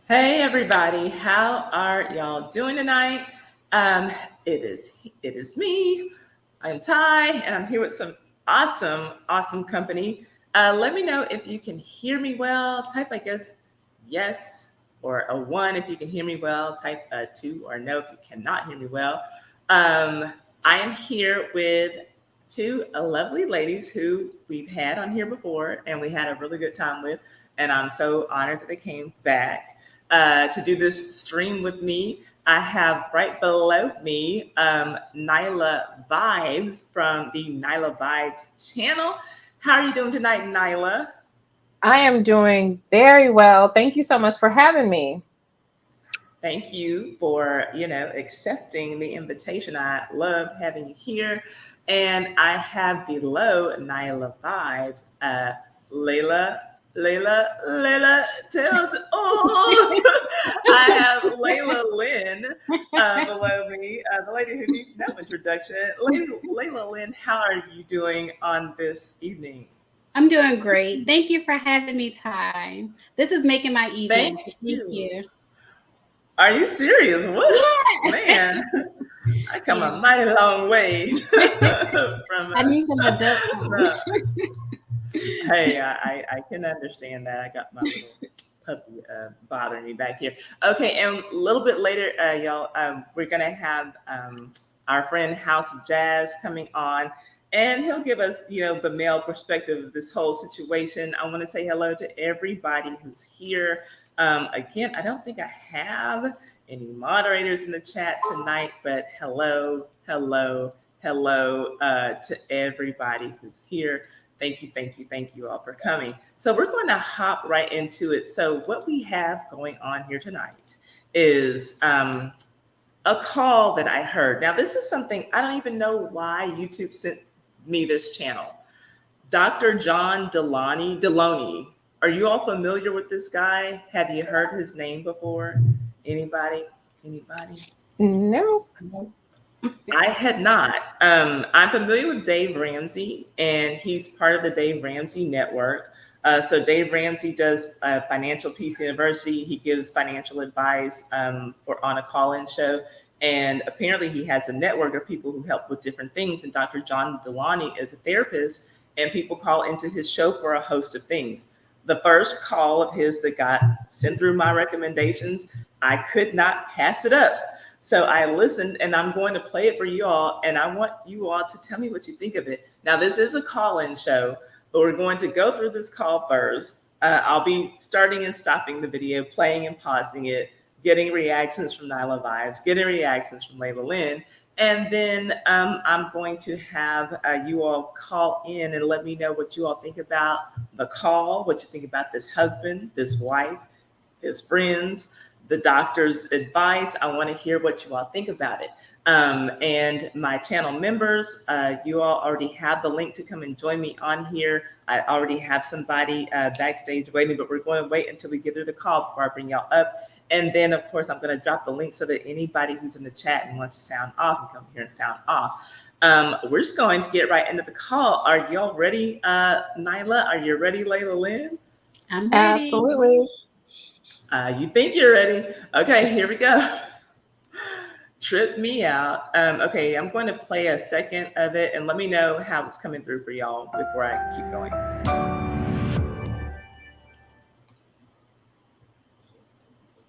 Hey everybody, how are y'all doing tonight? Um, it is me. I'm Ty, and I'm here with some awesome company. Let me know if you can hear me well. Type, I guess, yes or a one if you can hear me well. Type a two or no if you cannot hear me well. Um, I am here with two lovely ladies who we've had on here before, and we had a really good time with. And I'm so honored that they came back to do this stream with me. I have right below me Nyla Vibes from the Nyla Vibes channel. How are you doing tonight, Nyla? I am doing very well. Thank you so much for having me. Thank you for accepting the invitation. I love having you here, and I have below Nyla Vibes, Layla. Layla tells all. I have Layla Lynn below me, the lady who needs no introduction. Layla Lynn, how are you doing on this evening? I'm doing great. Thank you for having me, Ty. This is making my Thank evening. So thank you. you. Are you serious? What? Yeah. Man, I come a Yeah. mighty long way from. I need some adult time. Uh, hey, I can understand that. I got my little puppy bothering me back here. Okay, and a little bit later, y'all, we're gonna have our friend House of Jazz coming on, and he'll give us, the male perspective of this whole situation. I want to say hello to everybody who's here. Again, I don't think I have any moderators in the chat tonight, but hello to everybody who's here. Thank you all for coming. So we're going to hop right into it. So what we have going on here tonight is a call that I heard. Now this is something I don't even know why YouTube sent me this channel. Dr. John Deloney. Are you all familiar with this guy? Have you heard his name before? Anybody? Anybody? No. I had not. I'm familiar with Dave Ramsey, and he's part of the Dave Ramsey Network. So Dave Ramsey does Financial Peace University. He gives financial advice for on a call-in show, and apparently he has a network of people who help with different things. And Dr. John Deloney is a therapist, and people call into his show for a host of things. The first call of his that got sent through my recommendations, I could not pass it up. So I listened, and I'm going to play it for you all, and I want you all to tell me what you think of it. Now, this is a call-in show, but we're going to go through this call first. I'll be starting and stopping the video, playing and pausing it, getting reactions from Nyla Vibes, getting reactions from Layla Lynn, and then I'm going to have you all call in and let me know what you all think about the call, what you think about this husband, this wife, his friends, the doctor's advice. I want to hear what you all think about it. And my channel members, you all already have the link to come and join me on here. I already have somebody backstage waiting, but we're going to wait until we get through the call before I bring y'all up. And then, of course, I'm going to drop the link so that anybody who's in the chat and wants to sound off can come here and sound off. We're just going to get right into the call. Are y'all ready, Nyla? Are you ready, Layla Lynn? I'm ready. Absolutely. You think you're ready? Okay, here we go. Trip me out. Okay, I'm going to play a second of it and let me know how it's coming through for y'all before I keep going.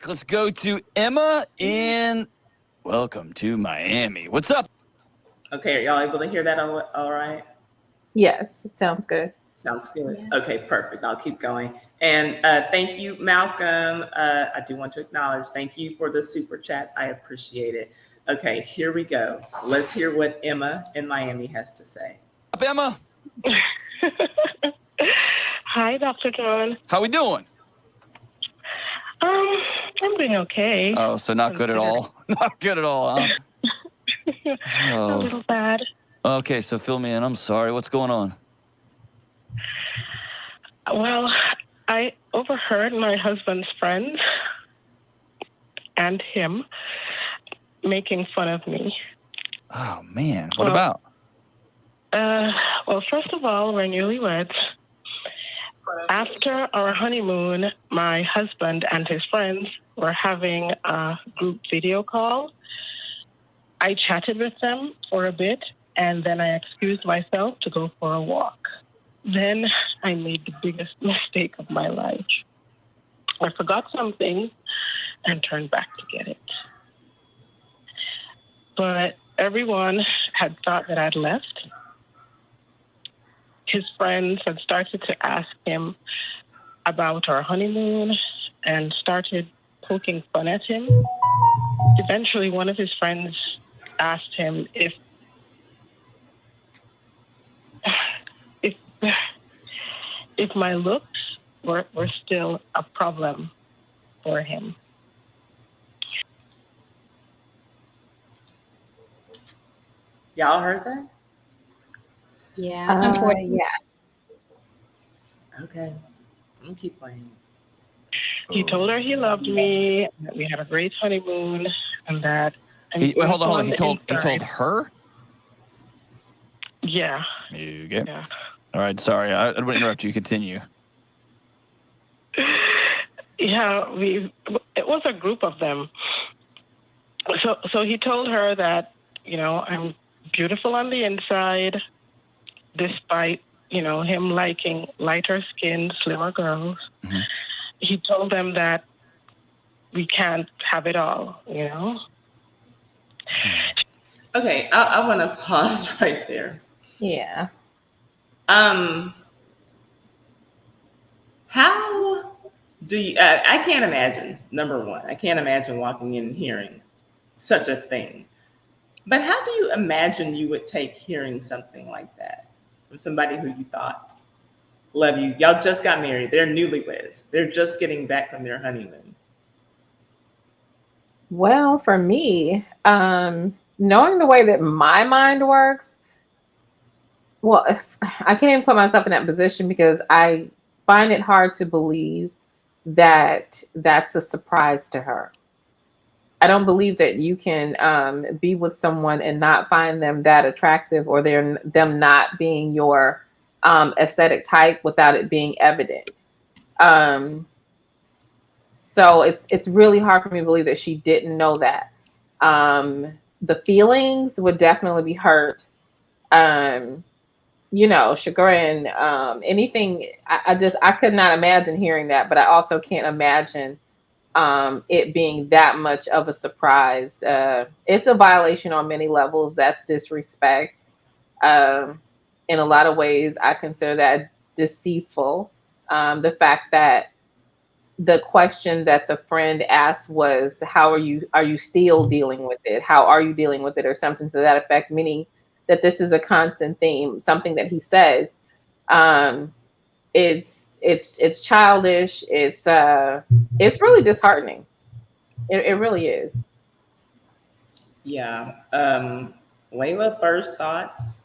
Let's go to Emma in Welcome to Miami. What's up? Okay, are y'all able to hear that all right? Yes, it sounds good. Sounds good. Yeah. Okay, perfect. I'll keep going. And thank you, Malcolm. I do want to acknowledge, thank you for the super chat. I appreciate it. Okay, here we go. Let's hear what Emma in Miami has to say. Up, Emma? Hi, Dr. John. How we doing? I'm doing okay. Oh, so not good at all. Not good at all, huh? A little bad. Okay, so fill me in. I'm sorry. What's going on? Well, I overheard my husband's friends and him making fun of me. Oh, man. What about? Well, first of all, we're newlyweds. after our honeymoon, my husband and his friends were having a group video call. I chatted with them for a bit, and then I excused myself to go for a walk. Then I made the biggest mistake of my life. I forgot something and turned back to get it. But everyone had thought that I'd left. His friends had started to ask him about our honeymoon and started poking fun at him. Eventually, one of his friends asked him if my looks were still a problem for him. Y'all heard that? Yeah. Unfortunately. Yeah. Okay. I'm gonna keep playing. He told her he loved me, that we had a great honeymoon, and that. Wait, hold on. He told her? Yeah. Okay. Yeah. All right. Sorry, I don't want to interrupt you. Continue. Yeah, it was a group of them. So he told her that, I'm beautiful on the inside, despite, him liking lighter skinned, slimmer girls. Mm-hmm. He told them that we can't have it all, Okay, I want to pause right there. Yeah. How do you? I can't imagine. Number one, I can't imagine walking in and hearing such a thing. But how do you imagine you would take hearing something like that from somebody who you thought love you? Y'all just got married. They're newlyweds. They're just getting back from their honeymoon. Well, for me, knowing the way that my mind works, well, I can't even put myself in that position because I find it hard to believe that that's a surprise to her. I don't believe that you can be with someone and not find them that attractive, or them not being your aesthetic type without it being evident. Um, so it's really hard for me to believe that she didn't know that. The feelings would definitely be hurt. Um, chagrin, anything. I could not imagine hearing that, but I also can't imagine it being that much of a surprise. It's a violation on many levels. That's disrespect. Um, in a lot of ways, I consider that deceitful. The fact that the question that the friend asked was, "How are you still dealing with it? How are you dealing with it?" or something to that effect, meaning that this is a constant theme, something that he says. Um, it's childish. It's really disheartening. It really is. Yeah. Layla, first thoughts?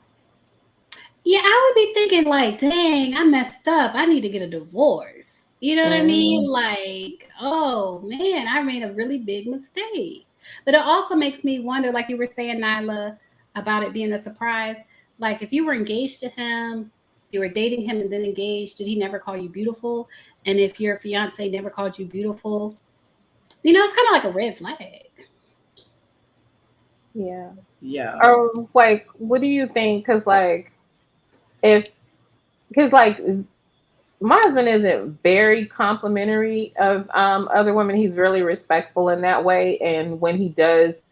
Yeah, I would be thinking like, dang, I messed up. I need to get a divorce. You know what I mean? Like, oh man, I made a really big mistake. But it also makes me wonder, like you were saying, Nyla, about it being a surprise. Like if you were engaged to him, you were dating him and then engaged, did he never call you beautiful? And if your fiance never called you beautiful, it's kind of like a red flag. Yeah. Yeah. Or like, what do you think? Because my husband isn't very complimentary of other women. He's really respectful in that way, and when he does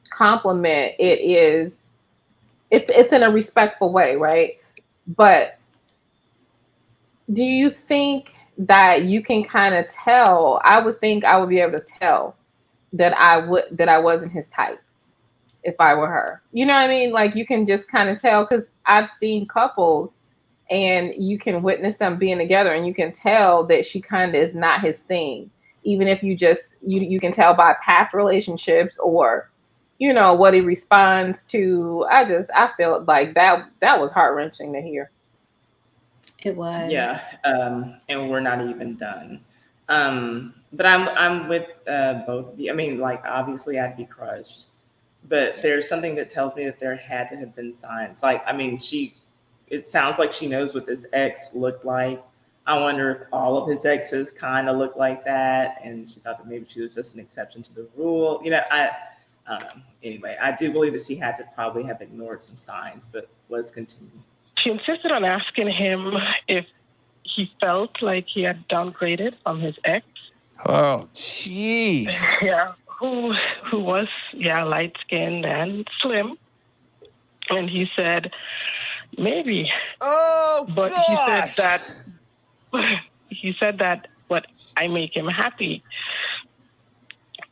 compliment, it's in a respectful way, right? But do you think that you can kind of tell? I would think I would be able to tell that I wasn't his type if I were her. You know what I mean? Like you can just kind of tell, because I've seen couples and you can witness them being together and you can tell that she kind of is not his thing. Even if you can tell by past relationships or what he responds to. I felt like that was heart-wrenching to hear. It was. Yeah. And we're not even done. But I'm with both of you. I mean, like obviously I'd be crushed, but there's something that tells me that there had to have been signs. Like, I mean, she it sounds like she knows what this ex looked like. I wonder if all of his exes kind of look like that, and she thought that maybe she was just an exception to the rule. I don't know. Anyway, I do believe that she had to probably have ignored some signs, but let's continue. She insisted on asking him if he felt like he had downgraded from his ex. Oh, gee. Yeah, who was light-skinned and slim. And he said, maybe. Oh, but gosh. he said that what I make him happy.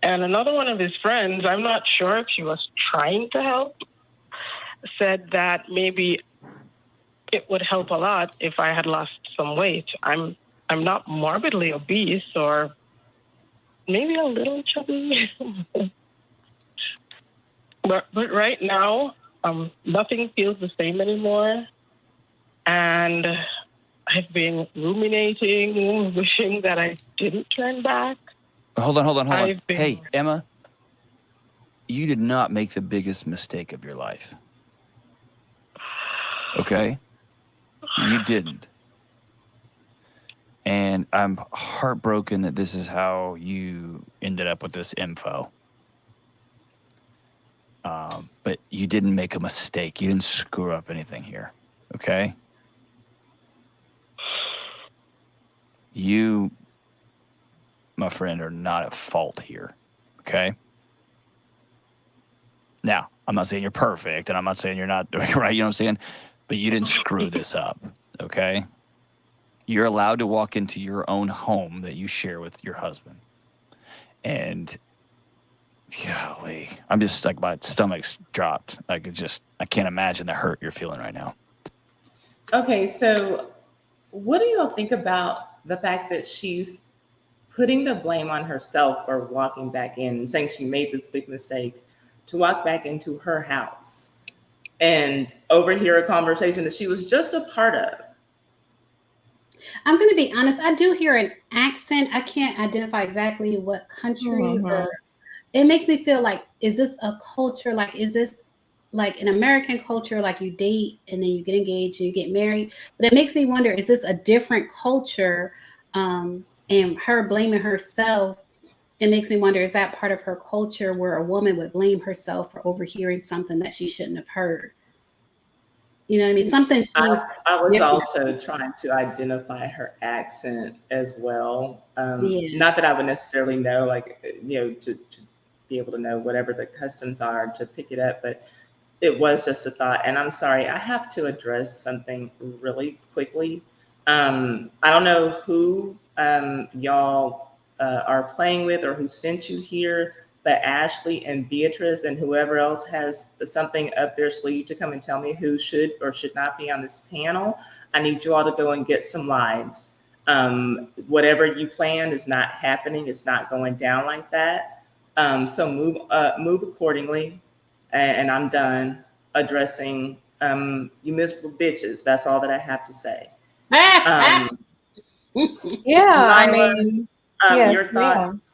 And another one of his friends, I'm not sure if she was trying to help, said that maybe it would help a lot if I had lost some weight. I'm not morbidly obese, or maybe a little chubby. but right now, nothing feels the same anymore. And I've been ruminating, wishing that I didn't turn back. Hold on. Hey, Emma, you did not make the biggest mistake of your life. Okay? You didn't. And I'm heartbroken that this is how you ended up with this info. But you didn't make a mistake. You didn't screw up anything here. Okay? You, my friend, are not at fault here. Okay? Now, I'm not saying you're perfect, and I'm not saying you're not doing it right, you know what I'm saying? But you didn't screw this up. Okay? You're allowed to walk into your own home that you share with your husband. And golly, I'm just like, my stomach's dropped. I can't imagine the hurt you're feeling right now. Okay, so what do you all think about the fact that she's putting the blame on herself for walking back in and saying she made this big mistake to walk back into her house and overhear a conversation that she was just a part of? I'm going to be honest. I do hear an accent. I can't identify exactly what country, or it makes me feel like, is this a culture? Like, is this like an American culture? Like, you date and then you get engaged and you get married. But it makes me wonder, is this a different culture? And her blaming herself, it makes me wonder, is that part of her culture where a woman would blame herself for overhearing something that she shouldn't have heard? You know what I mean? Something seems I was different. also trying to identify her accent as well. Yeah. Not that I would necessarily know, like, to be able to know whatever the customs are to pick it up, but it was just a thought. And I'm sorry, I have to address something really quickly. I don't know who y'all are playing with or who sent you here, but Ashley and Beatrice and whoever else has something up their sleeve to come and tell me who should or should not be on this panel, I need you all to go and get some lines. Whatever you planned is not happening. It's not going down like that. So move accordingly. And I'm done addressing you miserable bitches. That's all that I have to say. Yeah, Nyla, I mean, your thoughts?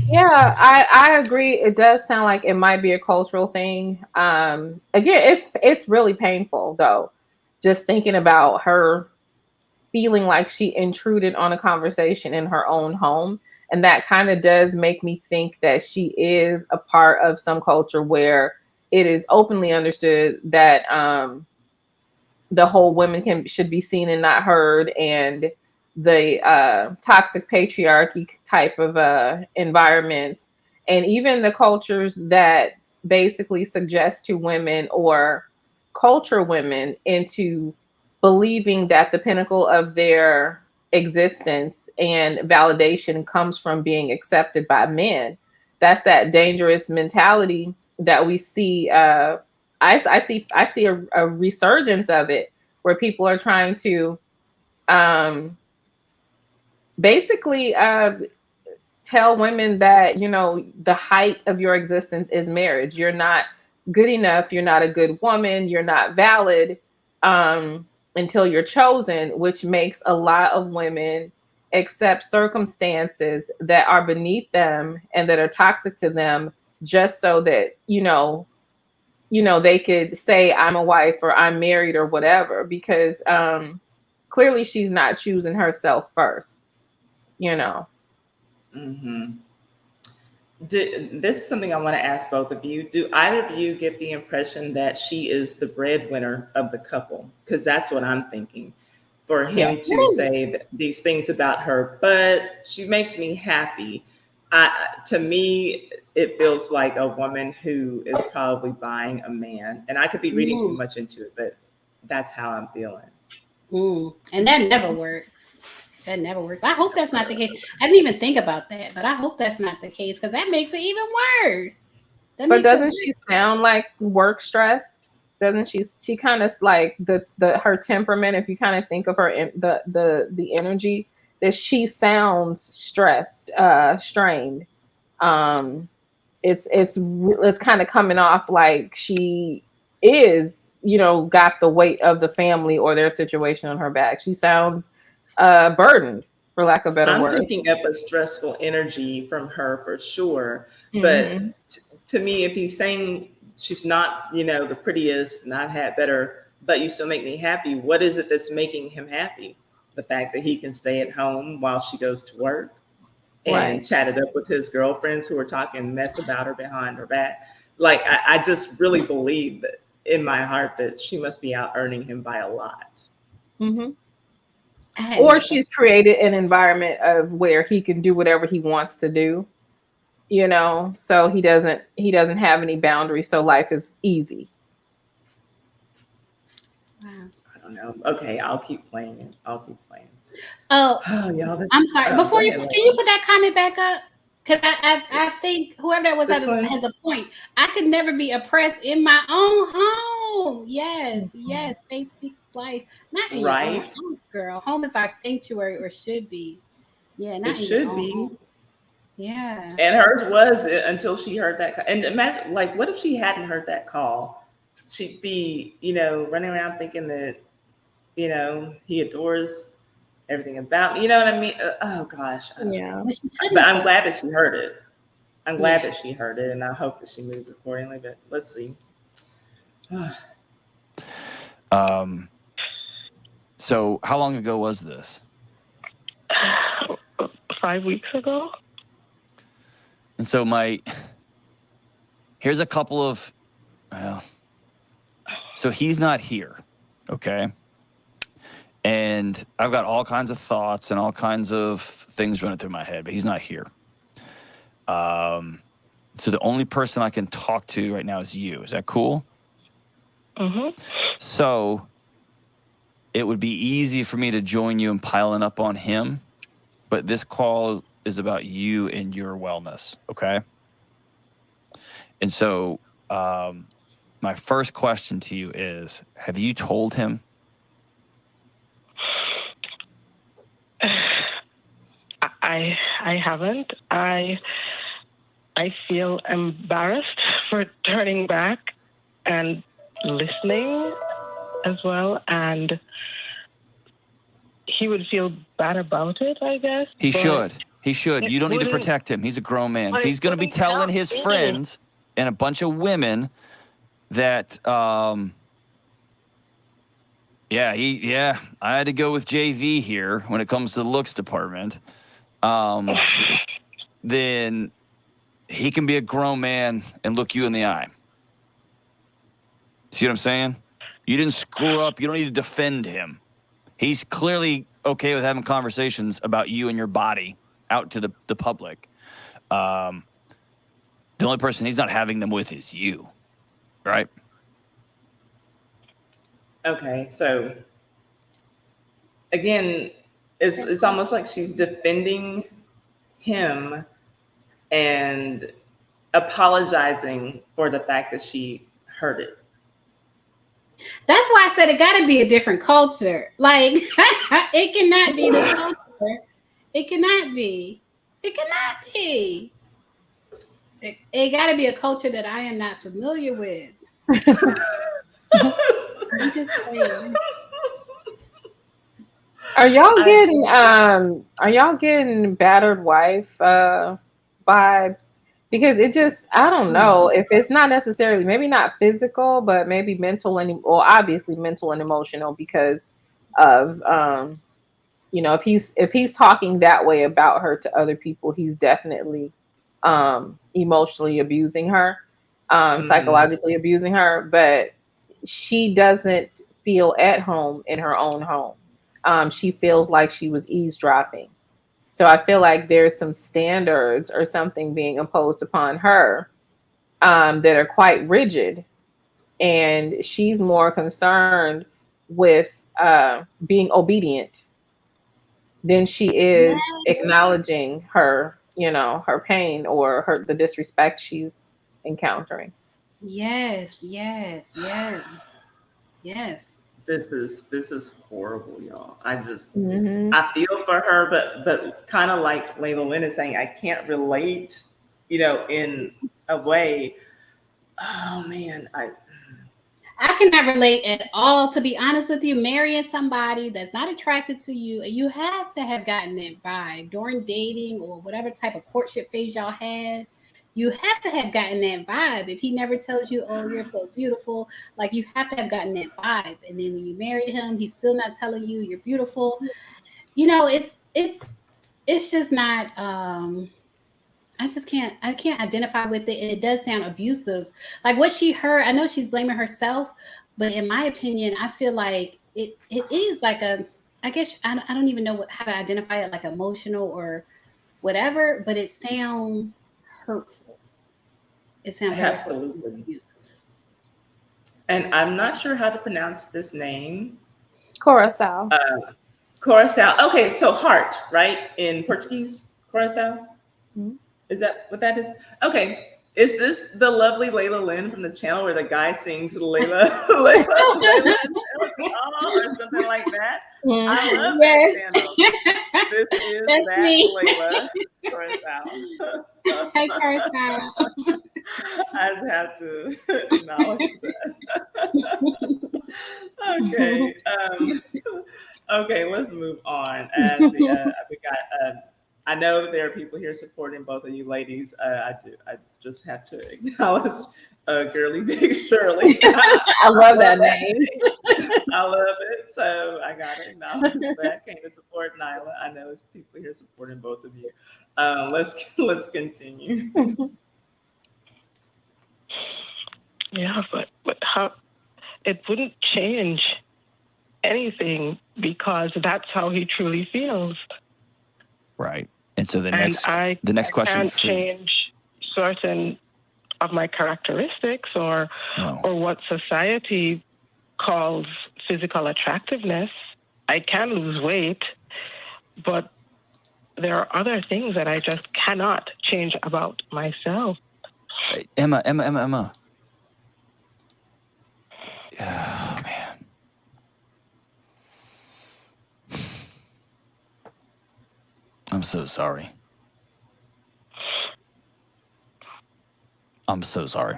Yeah, I agree. It does sound like it might be a cultural thing. Again, it's really painful though, just thinking about her feeling like she intruded on a conversation in her own home. And that kind of does make me think that she is a part of some culture where it is openly understood that the whole women should be seen and not heard, and the toxic patriarchy type of environments, and even the cultures that basically suggest to women or culture women into believing that the pinnacle of their existence and validation comes from being accepted by men. That's that dangerous mentality that we see. I see a resurgence of it where people are trying to basically tell women that, the height of your existence is marriage. You're not good enough. You're not a good woman. You're not valid until you're chosen, which makes a lot of women accept circumstances that are beneath them and that are toxic to them just so that, they could say I'm a wife or I'm married or whatever, because clearly she's not choosing herself first, Mm-hmm. This is something I want to ask both of you. Do either of you get the impression that she is the breadwinner of the couple? Because that's what I'm thinking. For him Yes. to say these things about her, but she makes me happy. To me, it feels like a woman who is probably buying a man. And I could be reading too much into it, but that's how I'm feeling. And that never works. That never works. I hope that's not the case. I didn't even think about that, but I hope that's not the case, because that makes it even worse. But doesn't she sound like work stress? Doesn't she kind of like her temperament? If you kind of think of her the energy, that she sounds stressed, strained. It's kind of coming off like she is, got the weight of the family or their situation on her back. She sounds burdened, for lack of better I'm word. picking up a stressful energy from her for sure. Mm-hmm. But to me, if he's saying she's not, the prettiest, and I've had better, but you still make me happy, what is it that's making him happy? The fact that he can stay at home while she goes to work and chat it up with his girlfriends who are talking mess about her behind her back. Like, I just really believe that in my heart that she must be out earning him by a lot. Mm-hmm. Or she's created an environment of where he can do whatever he wants to do, so he doesn't have any boundaries, so life is easy. Wow. I don't know. Okay, I'll keep playing it. Oh, y'all, I'm sorry. Before can you put that comment back up? Because I think whoever that was has a point. I could never be oppressed in my own home. Yes, faith seeks life. Not in your own house, girl. Home is our sanctuary, or should be. Yeah, not in your own home. Yeah. And hers was until she heard that. And imagine, like, what if she hadn't heard that call? She'd be, running around thinking that, he adores everything about me. You know what I mean? Oh gosh. Yeah. But I'm glad that she heard it. I'm glad that she heard it, and I hope that she moves accordingly. But let's see. So how long ago was this? 5 weeks ago. And so here's a couple of, so he's not here, okay? And I've got all kinds of thoughts and all kinds of things running through my head, but he's not here. So the only person I can talk to right now is you. Is that cool? Mm-hmm. So it would be easy for me to join you in piling up on him, but this call is about you and your wellness, okay? And so my first question to you is, have you told him? I haven't. I feel embarrassed for turning back and listening as well, and he would feel bad about it, I guess. He should. You don't need to protect him. He's a grown man. If he's going to be telling his friends and a bunch of women that, I had to go with JV here when it comes to the looks department, then he can be a grown man and look you in the eye. See what I'm saying? You didn't screw up. You don't need to defend him. He's clearly okay with having conversations about you and your body out to the public. The only person he's not having them with is you, right? Okay, so again, it's almost like she's defending him and apologizing for the fact that she heard it. That's why I said it got to be a different culture. Like, it cannot be the culture. It cannot be. It got to be a culture that I am not familiar with. I'm just saying. Are y'all getting battered wife vibes? because it just, I don't know if it's not necessarily, maybe not physical, but maybe mental and, well, obviously mental and emotional because of, if he's talking that way about her to other people, he's definitely emotionally abusing her, Mhm. psychologically abusing her, but she doesn't feel at home in her own home. She feels like she was eavesdropping. So I feel like there's some standards or something being imposed upon her that are quite rigid, and she's more concerned with being obedient than she is acknowledging her, her pain or the disrespect she's encountering. Yes, yes, yes, yes. This is horrible, y'all. Hmm. I feel for her, but kind of like Layla Lynn is saying, I can't relate, in a way. Oh man, I cannot relate at all, to be honest with you. Marrying somebody that's not attracted to you, and you have to have gotten that vibe during dating or whatever type of courtship phase y'all had. You have to have gotten that vibe. If he never tells you, "Oh, you're so beautiful," like you have to have gotten that vibe. And then when you married him, he's still not telling you you're beautiful. It's just not. I can't identify with it, and it does sound abusive. Like what she heard, I know she's blaming herself, but in my opinion, I feel like it is like a, I guess I don't even know how to identify it, like emotional or whatever, but it sounds hurtful. It sounds very hurtful and absolutely. abusive. And I'm not sure how to pronounce this name. Curacao. Coruscant. Okay, so heart, right? In Portuguese, Coruscant. Mhm. Is that what that is? Okay. Is this the lovely Layla Lynn from the channel where the guy sings Layla, Layla, or something like that? I love that Yes. channel. This is That's that me. Layla Coruscant. Hey, Carson. I just have to acknowledge that. Okay. Okay, let's move on. As we got, I know there are people here supporting both of you ladies. I do. I just have to acknowledge Girly Big Shirley. I I love love that that name. name. I love it. So I gotta acknowledge that. Came to support Nyla. I know it's people here supporting both of you. Let's continue. Yeah, but how it wouldn't change anything because that's how he truly feels. Right. And so the And next question can't for you. change certain of my characteristics or No. what society calls physical attractiveness. I can lose weight, but there are other things that I just cannot change about myself. Emma. Oh, man. I'm so sorry. I'm so sorry.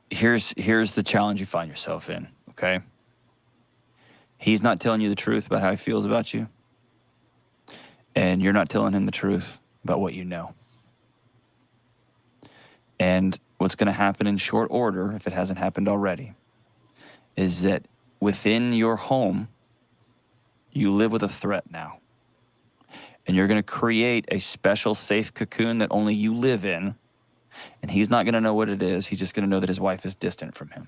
Here's the challenge you find yourself in, okay? He's not telling you the truth about how he feels about you, and you're not telling him the truth about what you know. And what's going to happen in short order, if it hasn't happened already, is that within your home, you live with a threat now. And you're going to create a special safe cocoon that only you live in. And he's not going to know what it is. He's just going to know that his wife is distant from him.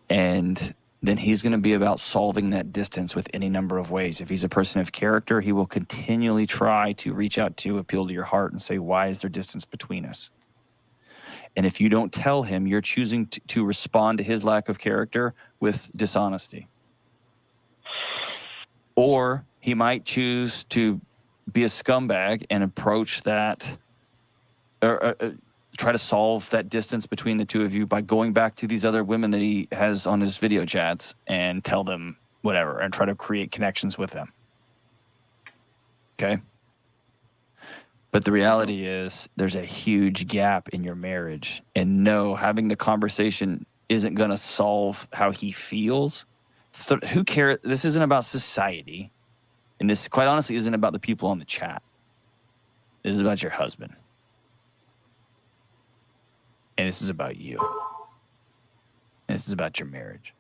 And then he's going to be about solving that distance with any number of ways. If he's a person of character, he will continually try to reach out to you, appeal to your heart, and say, why is there distance between us? And if you don't tell him, you're choosing to respond to his lack of character with dishonesty. Or he might choose to be a scumbag and approach that, or try to solve that distance between the two of you by going back to these other women that he has on his video chats and tell them whatever and try to create connections with them. Okay? But the reality is there's a huge gap in your marriage. And no, having the conversation isn't going to solve how he feels. Who cares? This isn't about society. And this, quite honestly, isn't about the people on the chat. This is about your husband. And this is about you. And this is about your marriage.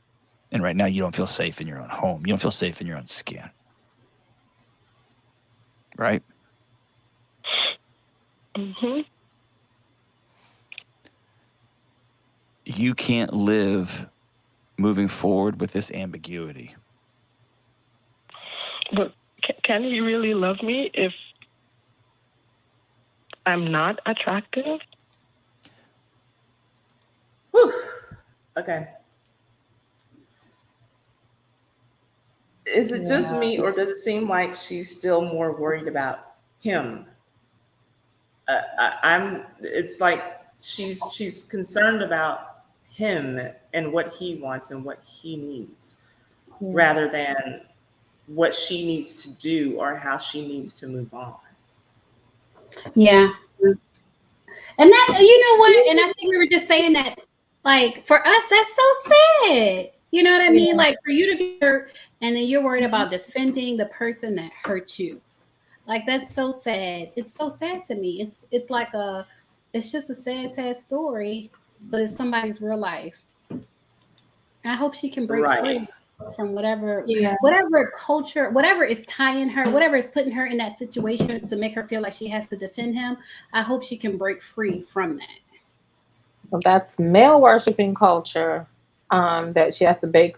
And right now, you don't feel safe in your own home. You don't feel safe in your own skin. Right? Mm-hmm. You can't live moving forward with this ambiguity. But can he really love me if I'm not attractive? Whew. Okay. Is it just me, or does it seem like she's still more worried about him? It's like she's concerned about him and what he wants and what he needs, rather than what she needs to do or how she needs to move on. Yeah. And that, you know what? And I think we were just saying that, like, for us, that's so sad. You know what I mean? Like, for you to be hurt and then you're worried about defending the person that hurt you. Like, that's so sad. It's so sad to me. It's like it's just a sad story, but it's somebody's real life. I hope she can break free from whatever culture, whatever is tying her, whatever is putting her in that situation to make her feel like she has to defend him. I hope she can break free from that. Well, that's male worshiping culture that she has to break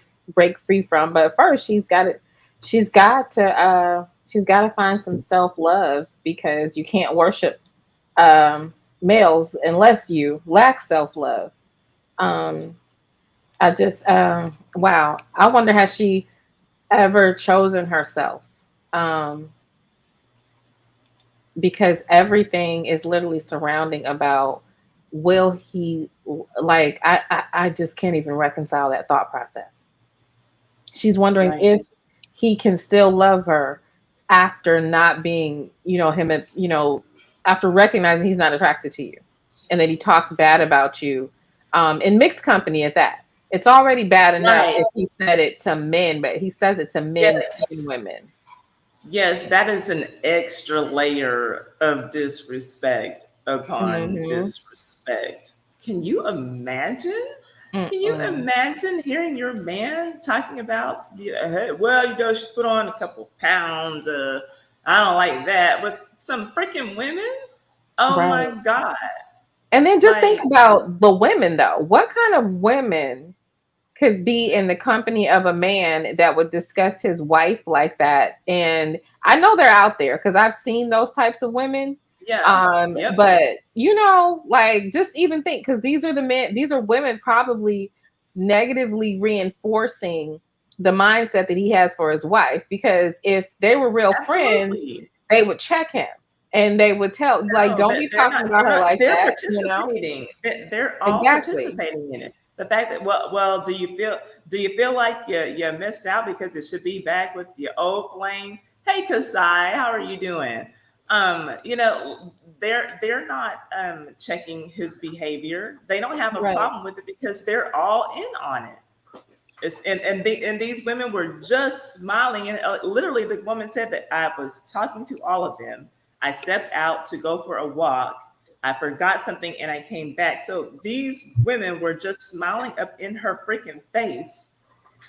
free from. But first, she's got to find some self-love, because you can't worship males unless you lack self-love. I just, wow. I wonder, has she ever chosen herself? Because everything is literally surrounding about, will he, like, I just can't even reconcile that thought process. She's wondering if he can still love her after not being, him, after recognizing he's not attracted to you, and that he talks bad about you in mixed company at that. It's already bad enough if he said it to men, but he says it to men and women. Yes, that is an extra layer of disrespect upon disrespect. Can you imagine? Can you imagine hearing your man talking about, hey, well, she put on a couple pounds. I don't like that. With some freaking women? Oh my God. And then just think about the women, though. What kind of women could be in the company of a man that would discuss his wife like that? And I know they're out there, because I've seen those types of women. But like, just even think, because these are women probably negatively reinforcing the mindset that he has for his wife, because if they were real friends, they would check him and they would tell, like, don't be talking about her like they're that. Participating. They're all participating in it. The fact that, well, do you feel like you missed out because it should be back with your old flame? Hey, Kasai, how are you doing? They're not checking his behavior. They don't have a problem with it because they're all in on it. And these women were just smiling, and literally the woman said that I was talking to all of them. I stepped out to go for a walk. I forgot something and I came back. So these women were just smiling up in her freaking face.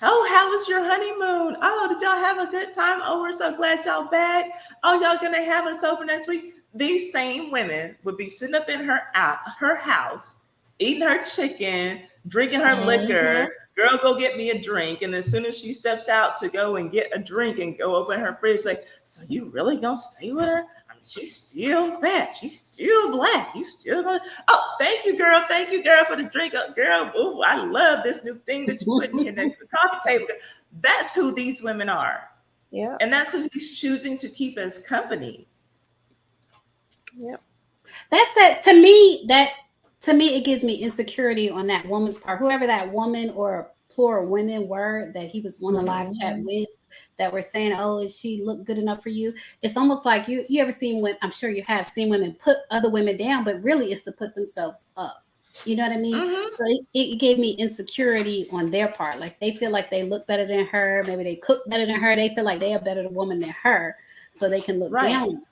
Oh, how was your honeymoon? Oh, did y'all have a good time? Oh, we're so glad y'all back. Oh, y'all gonna have us over next week? These same women would be sitting up in her house, eating her chicken, drinking her liquor. Girl, go get me a drink. And as soon as she steps out to go and get a drink and go open her fridge, like, so you really gonna stay with her? I mean, she's still fat. She's still black. You still gonna? Oh, thank you, girl. Thank you, girl, for the drink. Girl, ooh, I love this new thing that you put in here next to the coffee table. That's who these women are. Yeah. And that's who he's choosing to keep as company. Yep. That's it. To me, it gives me insecurity on that woman's part. Whoever that woman or plural women were that he was on the live chat with, that were saying, "Oh, is she look good enough for you?" It's almost like you ever seen when, I'm sure you have seen women put other women down, but really it's to put themselves up. You know what I mean? Mm-hmm. So it gave me insecurity on their part. Like they feel like they look better than her. Maybe they cook better than her. They feel like they are better woman than her, so they can look down Right. on her.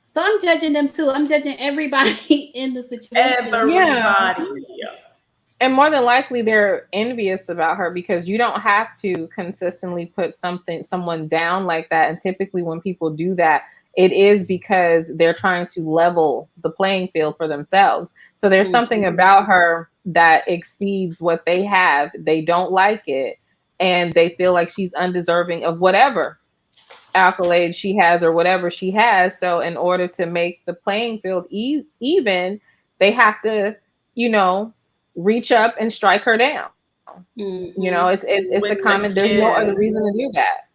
So I'm judging them too. I'm judging everybody in the situation. Yeah. Everybody. And more than likely they're envious about her because you don't have to consistently put someone down like that. And typically when people do that, it is because they're trying to level the playing field for themselves. So there's something about her that exceeds what they have. They don't like it. And they feel like she's undeserving of whatever accolades she has or whatever she has. So in order to make the playing field even, they have to, you know, reach up and strike her down. You know, it's a Which common. There's no other again reason to do that.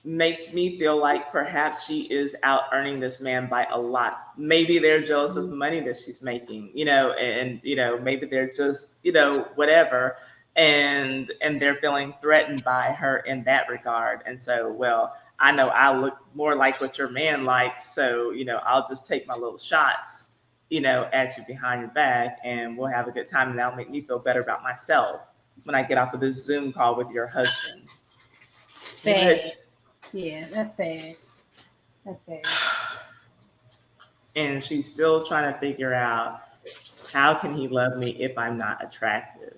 makes me feel like perhaps she is out earning this man by a lot. Maybe they're jealous of the money that she's making, and maybe they're just, whatever. And they're feeling threatened by her in that regard. And so, well, I know I look more like what your man likes. So, I'll just take my little shots, at you behind your back and we'll have a good time. And that'll make me feel better about myself when I get off of this Zoom call with your husband. Sad. But, Yeah, that's sad. That's sad. and she's still trying to figure out how can he love me if I'm not attractive.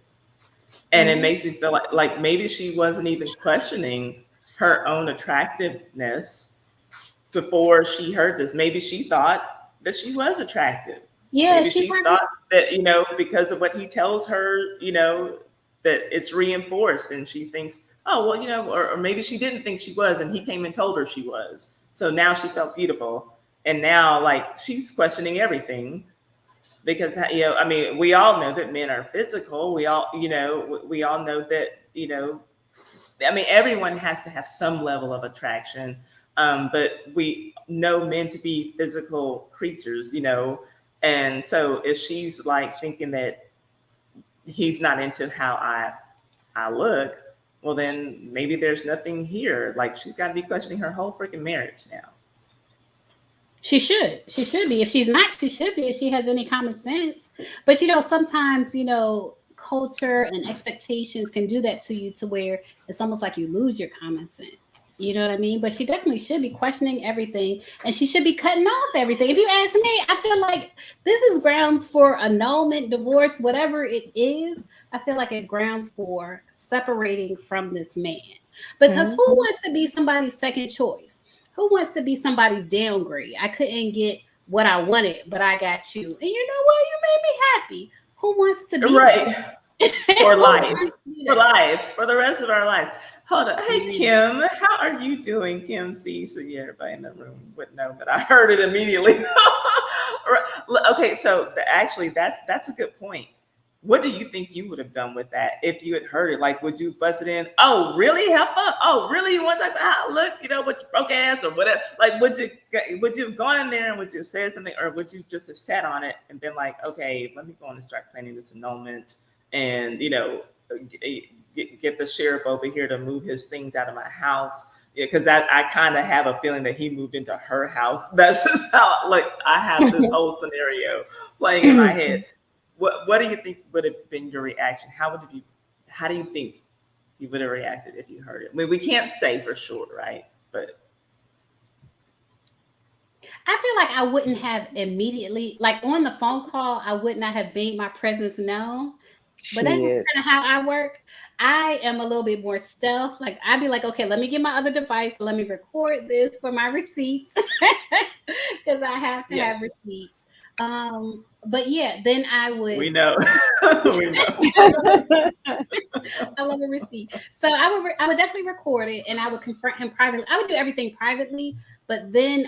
And it makes me feel like maybe she wasn't even questioning her own attractiveness before she heard this. Maybe she thought that she was attractive. Yeah, Maybe she thought that, because of what he tells her, that it's reinforced and she thinks, oh, well, or maybe she didn't think she was and he came and told her she was. So now she felt beautiful. And now, like, she's questioning everything because, I mean, we all know that men are physical. We all know that, I mean, everyone has to have some level of attraction. But we know men to be physical creatures, and so if she's like thinking that he's not into how I look, well, then maybe there's nothing here. Like she's got to be questioning her whole freaking marriage now. She should. She should be. If she's not, she should be. If she has any common sense. But sometimes culture and expectations can do that to you, to where it's almost like you lose your common sense. You know what I mean? But she definitely should be questioning everything, and she should be cutting off everything. If you ask me, I feel like this is grounds for annulment, divorce, whatever it is. I feel like it's grounds for separating from this man. Because who wants to be somebody's second choice? Who wants to be somebody's downgrade? I couldn't get what I wanted, but I got you. And you know what? You made me happy. Who wants to be right? For life. For life. For the rest of our lives. Hold on. Hey, Kim, how are you doing? Kim C. So yeah, everybody in the room would know, but I heard it immediately. Okay, so actually that's a good point. What do you think you would have done with that if you had heard it? Like, would you bust it in? Oh, really? Have fun? Oh, really? You want to talk about how I look? With your broke ass or whatever? Like, would you have gone in there and would you have said something, or would you just have sat on it and been like, okay, let me go on and start planning this annulment and get the sheriff over here to move his things out of my house? Yeah, because I kind of have a feeling that he moved into her house. That's just how I have this whole scenario playing in my head. What do you think would have been your reaction? How do you think you would have reacted if you heard it? I mean, we can't say for sure, right? But I feel like I wouldn't have immediately, like on the phone call, I would not have made my presence known. But that's just kind of how I work. I am a little bit more stealth. Like I'd be like, okay, let me get my other device. Let me record this for my receipts because I have to have receipts. But yeah, then I would. We know. We know. I love a receipt. So I would definitely record it, and I would confront him privately. I would do everything privately, but then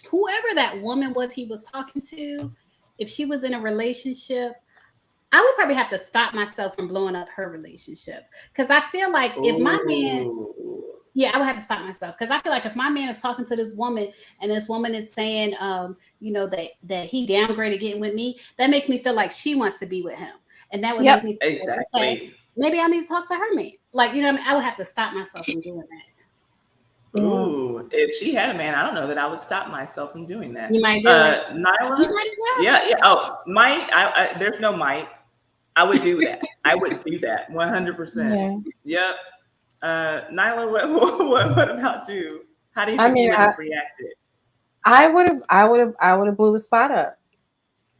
whoever that woman was he was talking to, if she was in a relationship, I would probably have to stop myself from blowing up her relationship. Because I feel like if my man, I would have to stop myself. Because I feel like if my man is talking to this woman and this woman is saying, that he downgraded getting with me, that makes me feel like she wants to be with him. And that would make me feel exactly. Like, okay, maybe I need to talk to her man. Like, I would have to stop myself from doing that. Ooh, if she had a man, I don't know that I would stop myself from doing that. You might do it. Nyla, You might as well. yeah. Oh, Mike, there's no Mike. I would do that. I would do that 100%. Yeah. Yep. Nyla, what about you? How do you I think you mean, would have reacted? I would have blew the spot up.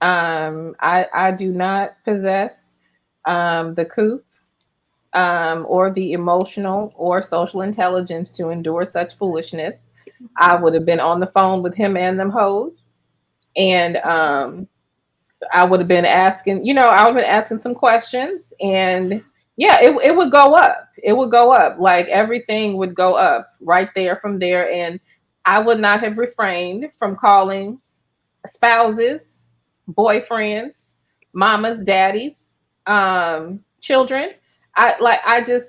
I do not possess the couth or the emotional or social intelligence to endure such foolishness. I would have been on the phone with him and them hoes, and I would have been asking, I would have been asking some questions, and yeah, it would go up. It would go up. Like everything would go up right there from there, and I would not have refrained from calling spouses, boyfriends, mamas, daddies, children. I'm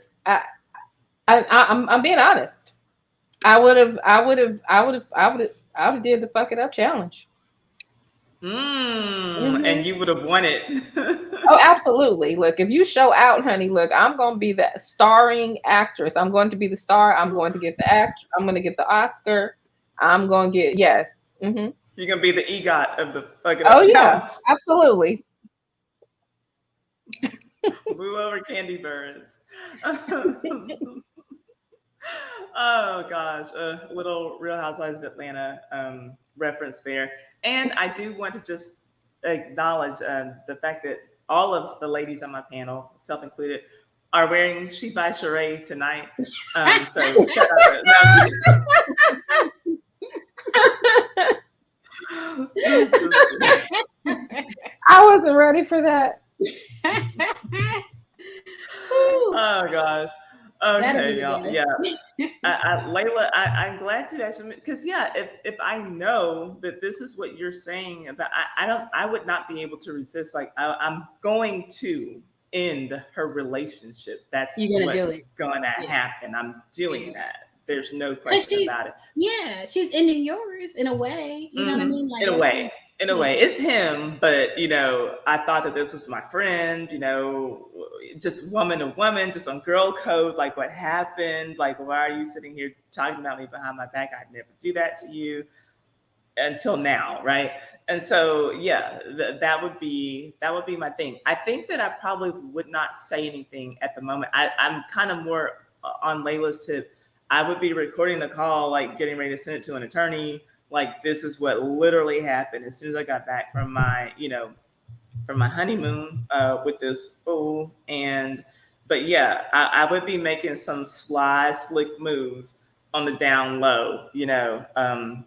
being honest. I would have did the fuck it up challenge. And you would have won it. Oh, absolutely. Look, if you show out, honey, look, I'm going to be the starring actress. I'm going to be the star. I'm going to get the act. I'm going to get the Oscar. I'm going to get, yes. Mm-hmm. You're going to be the EGOT of the fucking Oh, yeah, challenge. absolutely. Move over candy birds. Oh gosh, a little Real Housewives of Atlanta reference there. And I do want to just acknowledge the fact that all of the ladies on my panel, self included, are wearing She by Sheree tonight. So shout out I wasn't ready for that. Oh gosh. Okay, y'all. good. Yeah. Layla, I'm glad you actually, because yeah, if I know that this is what you're saying about, I would not be able to resist. Like I'm going to end her relationship. That's You're gonna do what's it. gonna happen. I'm doing that. There's no question about it. Yeah, she's ending yours in a way. You know what I mean? Like In a way. It's him, but I thought that this was my friend, just woman to woman, just on girl code, like what happened, like why are you sitting here talking about me behind my back? I'd never do that to you until now, right? And so yeah, that would be my thing. I think that I probably would not say anything at the moment. I'm kind of more on Layla's tip. I would be recording the call, like getting ready to send it to an attorney. Like this is what literally happened as soon as I got back from my, from my honeymoon with this fool. But yeah, I would be making some sly, slick moves on the down low,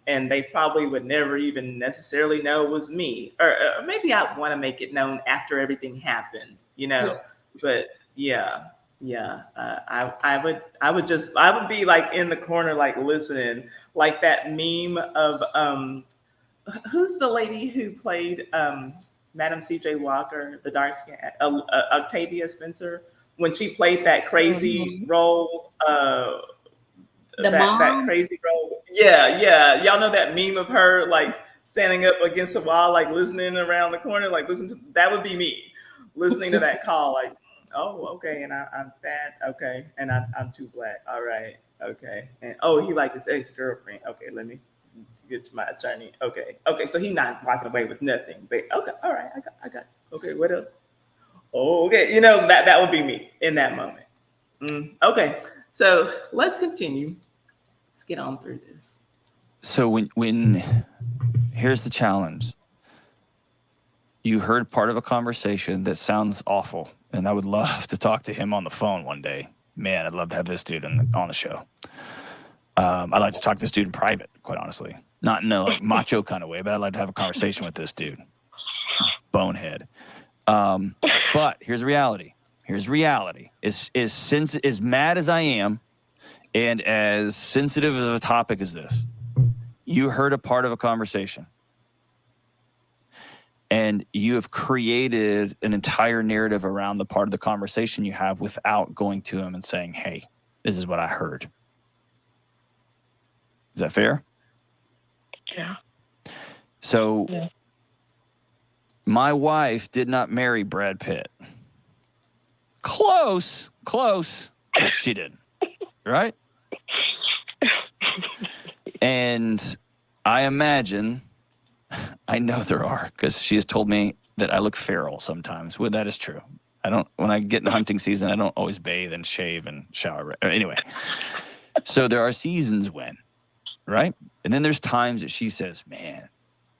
and they probably would never even necessarily know it was me, or maybe I want to make it known after everything happened, Yeah. But yeah. I would be like in the corner, like listening, like that meme of who's the lady who played Madam C.J. Walker, the dark skin, Octavia Spencer, when she played that crazy role, that crazy role. Yeah. Y'all know that meme of her like standing up against a wall, like listening around the corner, like listen to that would be me listening to that call, like. Oh, okay, and I'm fat. Okay, and I'm too black. All right, okay, and he like his ex-girlfriend. Okay, let me get to my attorney. Okay, so he not walking away with nothing. But okay, all right, I got. Okay, what else? Oh, okay, that would be me in that moment. Okay, so let's continue. Let's get on through this. So when here's the challenge. You heard part of a conversation that sounds awful. And I would love to talk to him on the phone one day. Man, I'd love to have this dude on the show. I'd like to talk to this dude in private, quite honestly. Not in a like macho kind of way, but I'd like to have a conversation with this dude. Bonehead. But here's the reality. As mad as I am and as sensitive of a topic as this, you heard a part of a conversation. And you have created an entire narrative around the part of the conversation you have without going to him and saying, hey, this is what I heard. Is that fair? Yeah. So my wife did not marry Brad Pitt. Close, but she didn't. Right? And I imagine, I know there are, because she has told me that I look feral sometimes. Well, that is true. When I get in hunting season, I don't always bathe and shave and shower. Anyway, so there are seasons when, right? And then there's times that she says, man,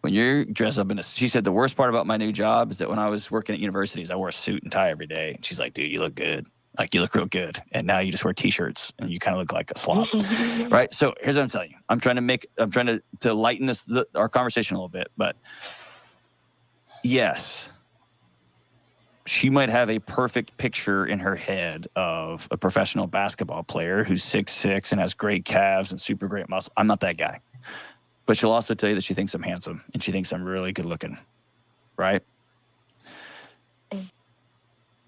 when you're dressed up she said the worst part about my new job is that when I was working at universities, I wore a suit and tie every day. And she's like, dude, you look good. Like, you look real good. And now you just wear t-shirts and you kind of look like a slob. Right? So here's what I'm telling you. I'm trying to lighten our conversation a little bit. But yes, she might have a perfect picture in her head of a professional basketball player who's 6'6" and has great calves and super great muscle. I'm not that guy. But she'll also tell you that she thinks I'm handsome and she thinks I'm really good looking. Right?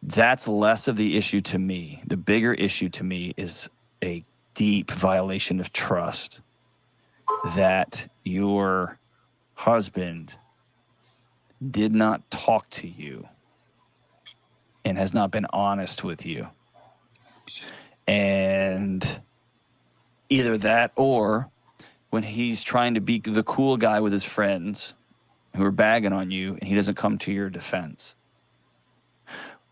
That's less of the issue to me. The bigger issue to me is a deep violation of trust that your husband did not talk to you and has not been honest with you. And either that, or when he's trying to be the cool guy with his friends who are bagging on you and he doesn't come to your defense.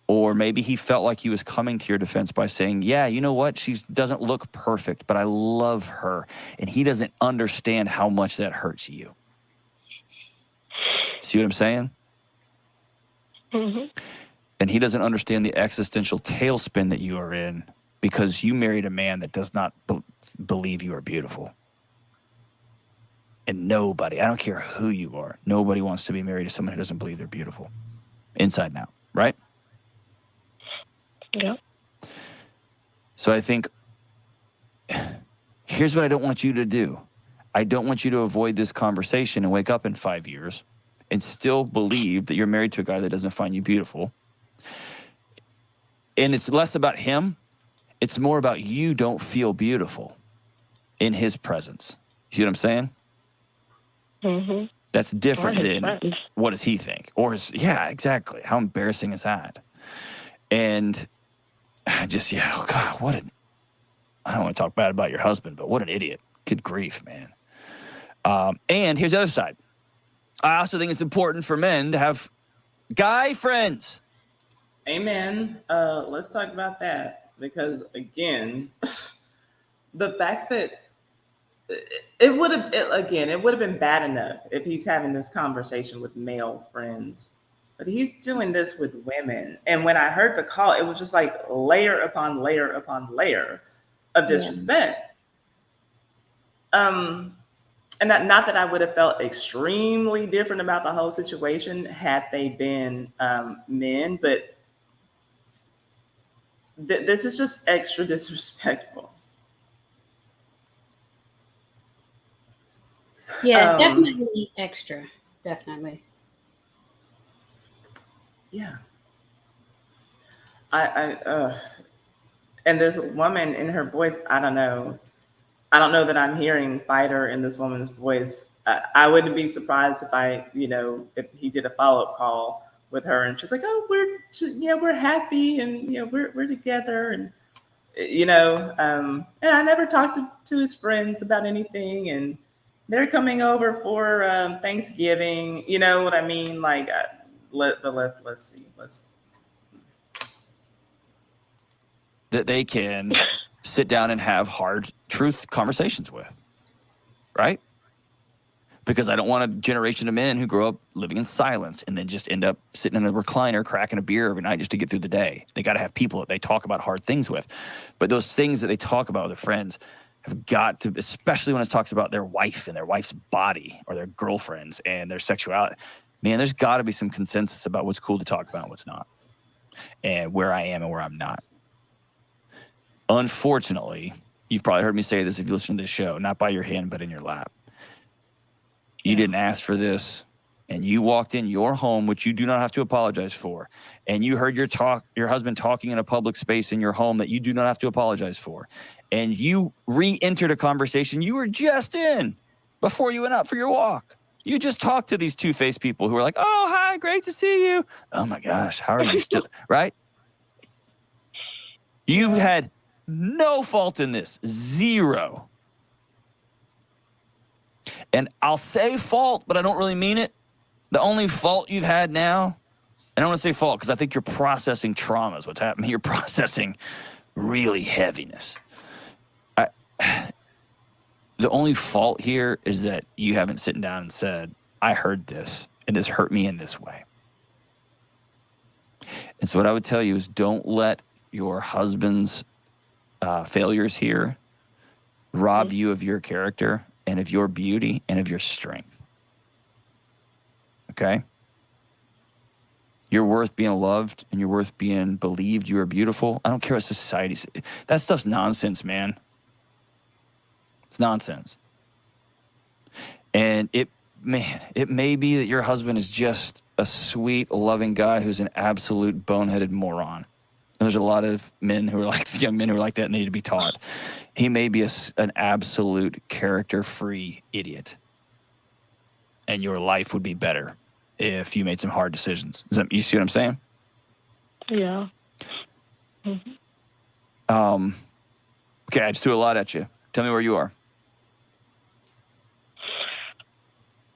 Or maybe he felt like he was coming to your defense by saying, yeah, you know what? She doesn't look perfect, but I love her. And he doesn't understand how much that hurts you. See what I'm saying? Mm-hmm. And he doesn't understand the existential tailspin that you are in because you married a man that does not believe you are beautiful. And nobody, I don't care who you are, nobody wants to be married to someone who doesn't believe they're beautiful. Inside and out, right? Yeah. So I think, here's what I don't want you to do. I don't want you to avoid this conversation and wake up in 5 years and still believe that you're married to a guy that doesn't find you beautiful. And it's less about him. It's more about you don't feel beautiful in his presence. See what I'm saying? Mm-hmm. That's different than friends. What does he think? Yeah, exactly. How embarrassing is that? And I just, oh God, I don't want to talk bad about your husband, but what an idiot. Good grief, man. And here's the other side. I also think it's important for men to have guy friends. Amen. Let's talk about that, because again, the fact that it would have been bad enough if he's having this conversation with male friends, but he's doing this with women. And when I heard the call, it was just like layer upon layer upon layer of disrespect. And not that I would have felt extremely different about the whole situation had they been men, but this is just extra disrespectful. Yeah, definitely extra. Definitely. Yeah. And this woman in her voice, I don't know that I'm hearing fighter in this woman's voice. I wouldn't be surprised if he did a follow-up call with her and she's like, oh, we're happy and we're together and and I never talked to his friends about anything and they're coming over for Thanksgiving. You know what I mean? Like, let's see. That they can sit down and have hard truth conversations with, right? Because I don't want a generation of men who grow up living in silence and then just end up sitting in a recliner, cracking a beer every night just to get through the day. They got to have people that they talk about hard things with. But those things that they talk about with their friends have got to, especially when it talks about their wife and their wife's body or their girlfriends and their sexuality, man, there's got to be some consensus about what's cool to talk about and what's not, and where I am and where I'm not. Unfortunately, you've probably heard me say this if you listen to this show, not by your hand, but in your lap. You didn't ask for this, and you walked in your home, which you do not have to apologize for, and you heard your husband talking in a public space in your home that you do not have to apologize for, and you re-entered a conversation you were just in before you went out for your walk. You just talked to these two-faced people who are like, oh, hi, great to see you. Oh, my gosh, how are you still, right? You had no fault in this, zero. And I'll say fault, but I don't really mean it. The only fault you've had now, I don't want to say fault because I think you're processing trauma is what's happening. You're processing really heaviness. The only fault here is that you haven't sitting down and said, I heard this, and this hurt me in this way. And so what I would tell you is don't let your husband's failures here rob you of your character and of your beauty and of your strength. Okay? You're worth being loved and you're worth being believed. You are beautiful. I don't care what society says. That stuff's nonsense, man. It's nonsense. And it may be that your husband is just a sweet, loving guy who's an absolute boneheaded moron. And there's a lot of men who are like, young men who are like that and need to be taught. He may be an absolute character-free idiot. And your life would be better if you made some hard decisions. You see what I'm saying? Yeah. Mm-hmm. Okay, I just threw a lot at you. Tell me where you are.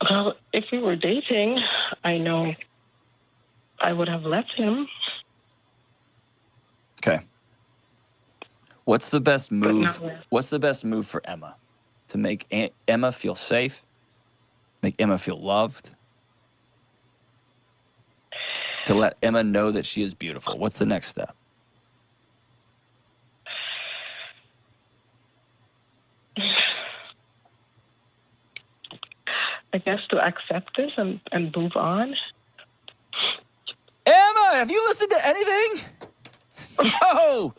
Well, if we were dating, I know I would have left him. Okay. What's the best move? What's the best move for Emma? To make Emma feel safe? Make Emma feel loved? To let Emma know that she is beautiful. What's the next step? I guess to accept this and move on. Emma, have you listened to anything? No.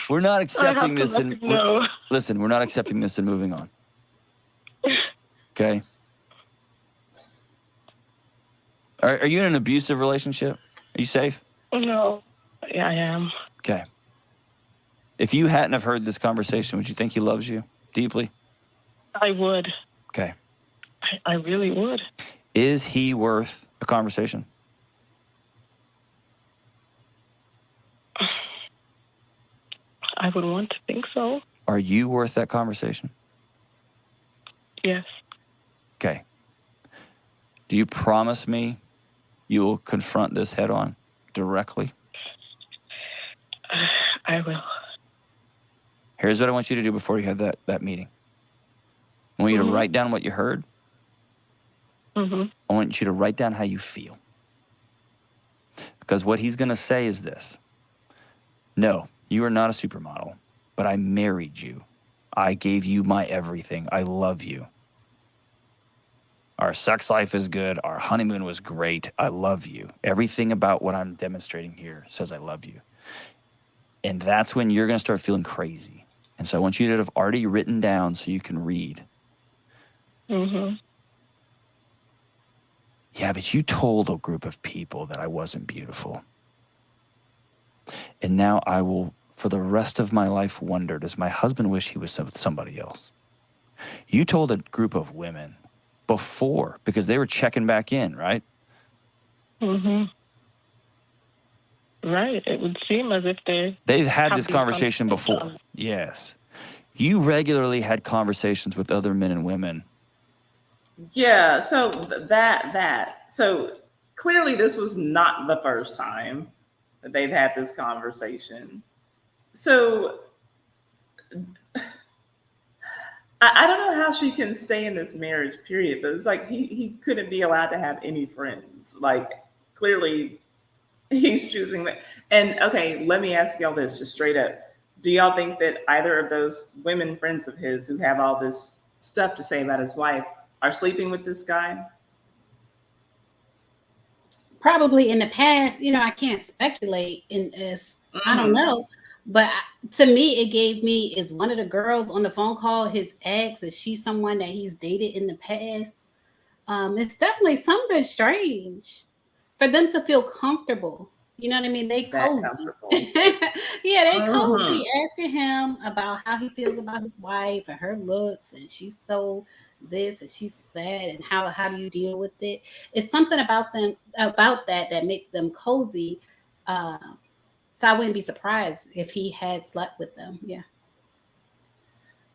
We're not accepting this and listen, we're not accepting this and moving on. Okay? Are you in an abusive relationship? Are you safe? No. Yeah, I am. Okay. If you hadn't have heard this conversation, would you think he loves you deeply? I would. Okay. I really would. Is he worth a conversation? I would want to think so. Are you worth that conversation? Yes. Okay. Do you promise me you will confront this head on directly? I will. Here's what I want you to do before you have that meeting. I want you to write down what you heard. Mm-hmm. I want you to write down how you feel. Because what he's going to say is this. No, you are not a supermodel, but I married you. I gave you my everything. I love you. Our sex life is good. Our honeymoon was great. I love you. Everything about what I'm demonstrating here says I love you. And that's when you're going to start feeling crazy. And so I want you to have already written down so you can read. Mm-hmm. Yeah, but you told a group of people that I wasn't beautiful. And now I will, for the rest of my life, wonder, does my husband wish he was with somebody else? You told a group of women before, because they were checking back in, right? Mm-hmm. Right. It would seem as if they've had this conversation before. Yes. You regularly had conversations with other men and women. Yeah, so so clearly this was not the first time that they've had this conversation. So I don't know how she can stay in this marriage, period, but it's like he couldn't be allowed to have any friends. Like, clearly he's choosing that. And okay, let me ask y'all this just straight up. Do y'all think that either of those women friends of his who have all this stuff to say about his wife are sleeping with this guy? Probably in the past, I can't speculate in this. I don't know. But to me, it gave me, is one of the girls on the phone call his ex? Is she someone that he's dated in the past? It's definitely something strange for them to feel comfortable. You know what I mean? They cozy. Yeah, they cozy asking him about how he feels about his wife and her looks, and she's so this and she's that, and how do you deal with it? It's something about them that makes them cozy. So I wouldn't be surprised if he had slept with them. Yeah.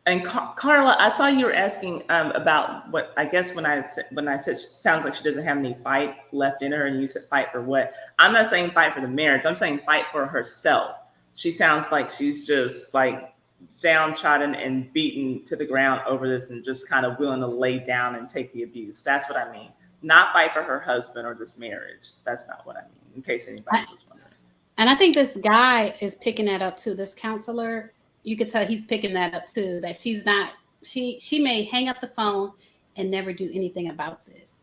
And Carla, I saw you were asking about what I guess when I said sounds like she doesn't have any fight left in her, and you said fight for what? I'm not saying fight for the marriage. I'm saying fight for herself. She sounds like she's just like downtrodden and beaten to the ground over this, and just kind of willing to lay down and take the abuse. That's what I mean. Not fight for her husband or this marriage. That's not what I mean. In case anybody was wondering. And I think this guy is picking that up too. This counselor, you could tell he's picking that up too. That she's not. She may hang up the phone and never do anything about this.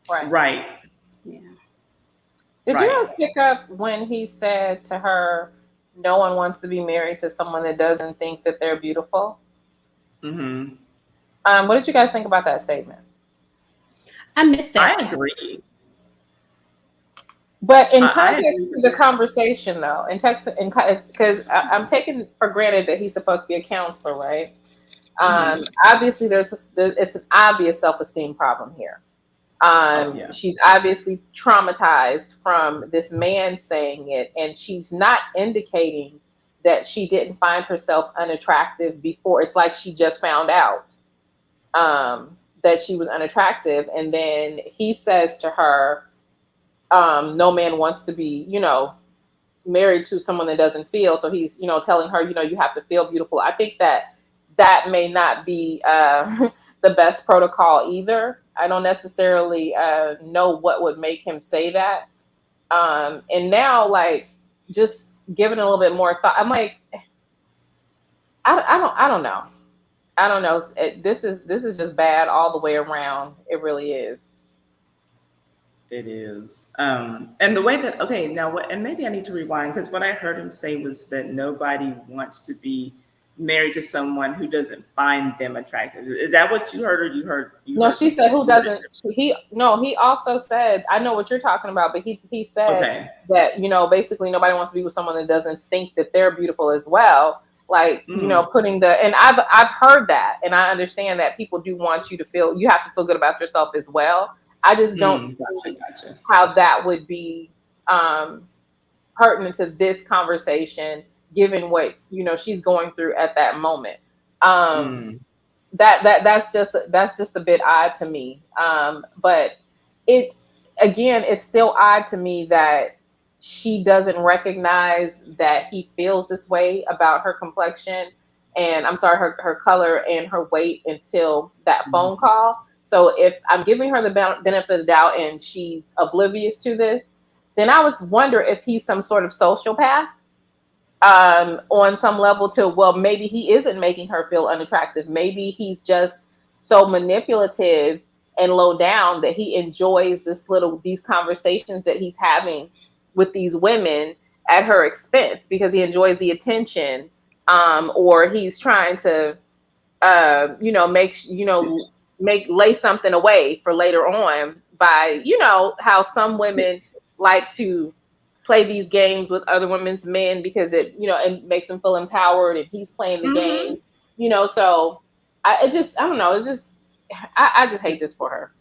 Right. Yeah. Did you guys pick up when he said to her, "No one wants to be married to someone that doesn't think that they're beautiful"? Mm-hmm. What did you guys think about that statement? I missed that. I agree. But in context to the conversation, though, in text, because I'm taking for granted that he's supposed to be a counselor, right? Obviously, it's an obvious self-esteem problem here. She's obviously traumatized from this man saying it, and she's not indicating that she didn't find herself unattractive before. It's like she just found out that she was unattractive, and then he says to her, no man wants to be, married to someone that doesn't feel. So he's, telling her, you have to feel beautiful. I think that may not be the best protocol either. I don't necessarily know what would make him say that. And now, like, just giving a little bit more thought, I'm like, I don't know. I don't know. This is just bad all the way around. It really is. It is. And the way that, okay, now what, and maybe I need to rewind, because what I heard him say was that nobody wants to be married to someone who doesn't find them attractive. Is that what you heard, or you heard? No, she said who doesn't. He also said, I know what you're talking about, but he said that, basically nobody wants to be with someone that doesn't think that they're beautiful as well. Like, putting and I've heard that, and I understand that people do want you have to feel good about yourself as well. I just don't see how that would be pertinent to this conversation, given what she's going through at that moment. That's just a bit odd to me. But it's still odd to me that she doesn't recognize that he feels this way about her complexion, and her color and her weight until that phone call. So if I'm giving her the benefit of the doubt and she's oblivious to this, then I would wonder if he's some sort of sociopath on some level maybe he isn't making her feel unattractive. Maybe he's just so manipulative and low down that he enjoys these conversations that he's having with these women at her expense because he enjoys the attention, or he's trying to, lay something away for later on by, how some women like to play these games with other women's men because it makes them feel empowered and he's playing the game, so I don't know. It's just, I just hate this for her.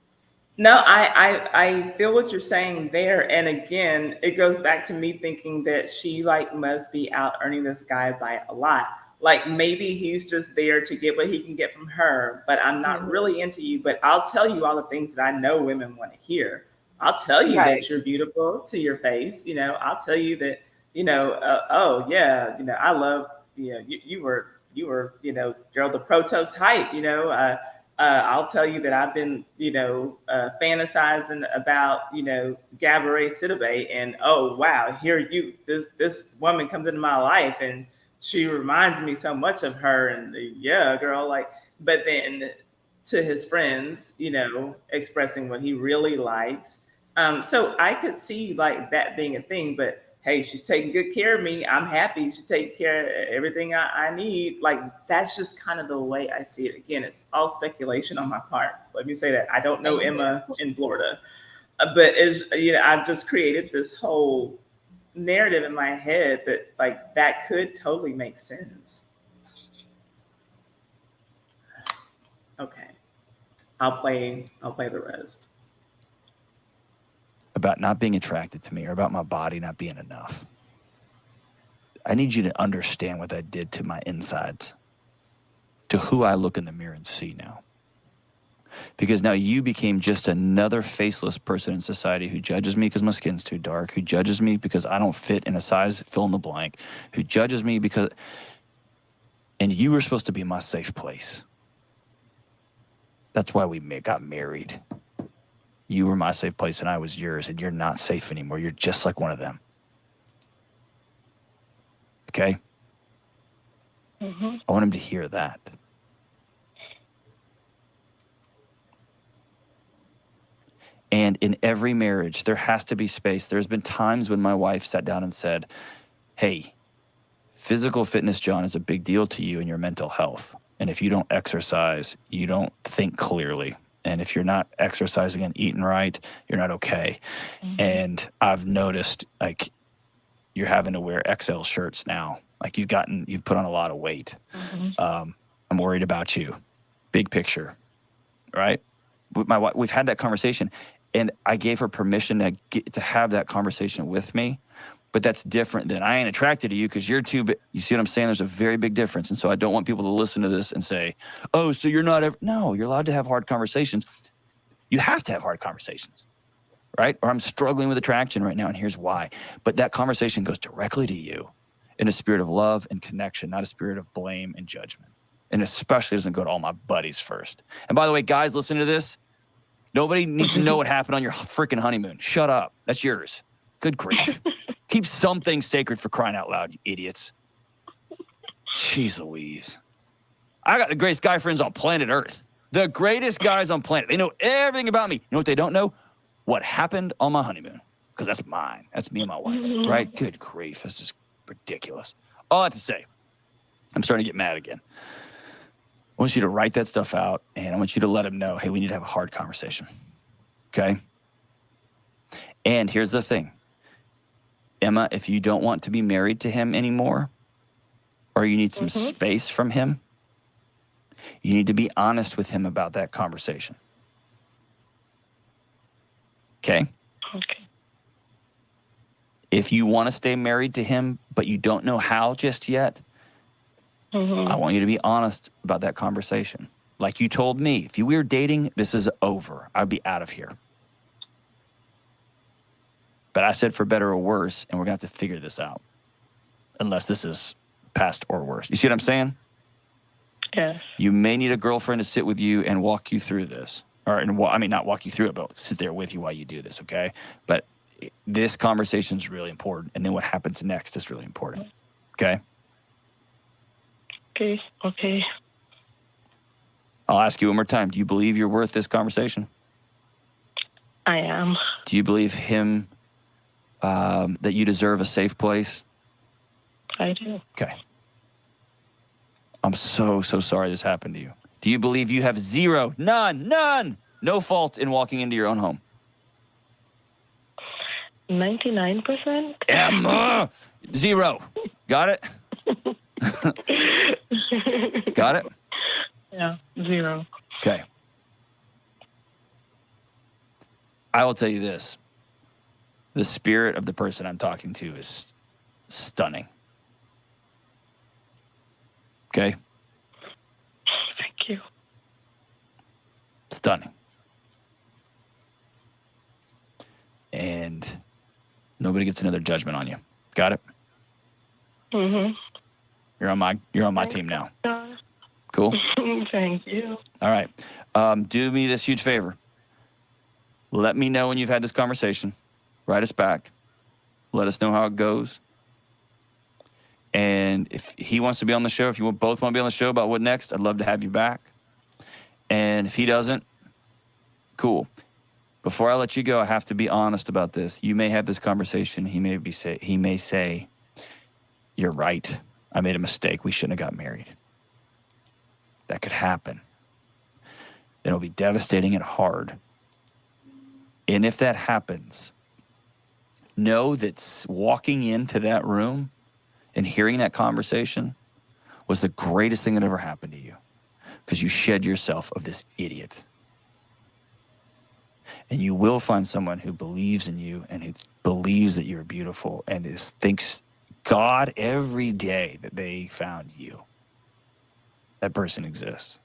No, I feel what you're saying there. And again, it goes back to me thinking that she must be out earning this guy by a lot. Like maybe he's just there to get what he can get from her, but I'm not really into you, but I'll tell you all the things that I know women want to hear. I'll tell you that you're beautiful to your face. I'll tell you that, I love, you were, girl, the prototype, I'll tell you that I've been, fantasizing about, Gabourey Sidibe, and oh wow, here this woman comes into my life and she reminds me so much of her, and yeah, girl, but then to his friends, expressing what he really likes. So I could see that being a thing, but hey, she's taking good care of me. I'm happy. She's taking care of everything I need. That's just kind of the way I see it. Again, it's all speculation on my part. Let me say that. I don't know Emma in Florida, but I've just created this whole narrative in my head that that could totally make sense. Okay. I'll play the rest. About not being attracted to me or about my body not being enough. I need you to understand what that did to my insides. to who I look in the mirror and see now. Because now you became just another faceless person in society who judges me because my skin's too dark, who judges me because I don't fit in a size fill in the blank, who judges me because, and you were supposed to be my safe place. That's why we got married. You were my safe place and I was yours, and you're not safe anymore. You're just like one of them. Okay? I want him to hear that. And in every marriage, there has to be space. There's been times when my wife sat down and said, hey, physical fitness, John, is a big deal to you in your mental health. And if you don't exercise, you don't think clearly. And if you're not exercising and eating right, you're not okay. And I've noticed, like, you're having to wear XL shirts now. Like, you've put on a lot of weight. I'm worried about you. Big picture, right? With my wife, we've had that conversation. And I gave her permission to have that conversation with me. But that's different than I ain't attracted to you because you're too big. You see what I'm saying? There's a very big difference. And so I don't want people to listen to this and say, oh, so you're not ever. No, you're allowed to have hard conversations. You have to have hard conversations, right? Or I'm struggling with attraction right now, and here's why. But that conversation goes directly to you in a spirit of love and connection, not a spirit of blame and judgment. And especially doesn't go to all my buddies first. And by the way, guys, listen to this. Nobody needs to know what happened on your freaking honeymoon. Shut up. That's yours. Good grief. Keep something sacred, for crying out loud, you idiots. Jeez Louise. I got the greatest guy friends on planet Earth. The greatest guys on planet. They know everything about me. You know what they don't know? What happened on my honeymoon. Because that's mine. That's me and my wife, right? Good grief. This is ridiculous. All I have to say, I'm starting to get mad again. I want you to write that stuff out, and I want you to let him know, hey, we need to have a hard conversation, okay? And here's the thing. Emma, if you don't want to be married to him anymore, or you need some space from him, you need to be honest with him about that conversation. Okay? Okay. If you want to stay married to him, but you don't know how just yet, I want you to be honest about that conversation. Like you told me, if we were dating, this is over. I'd be out of here. But I said for better or worse, and we're going to have to figure this out. Unless this is past or worse. You see what I'm saying? Yes. You may need a girlfriend to sit with you and walk you through this. Not walk you through it, but sit there with you while you do this, okay? But this conversation is really important. And then what happens next is really important, okay? Okay. I'll ask you one more time. Do you believe you're worth this conversation? I am. Do you believe him that you deserve a safe place? I do. Okay. I'm so sorry this happened to you. Do you believe you have none, no fault in walking into your own home? 99%? Emma! 0. Got it? Got it? Yeah, 0. Okay. I will tell you this. The spirit of the person I'm talking to is stunning. Okay? Thank you. Stunning. And nobody gets another judgment on you. Got it? You're on my team now. Cool? Thank you. All right. Do me this huge favor. Let me know when you've had this conversation. Write us back. Let us know how it goes. And if he wants to be on the show, if you both want to be on the show about what next, I'd love to have you back. And if he doesn't, cool. Before I let you go, I have to be honest about this. You may have this conversation. He may say, you're right. I made a mistake. We shouldn't have got married. That could happen. It'll be devastating and hard. And if that happens, know that walking into that room and hearing that conversation was the greatest thing that ever happened to you, because you shed yourself of this idiot. And you will find someone who believes in you and who believes that you're beautiful and thinks God every day that they found you. that person exists.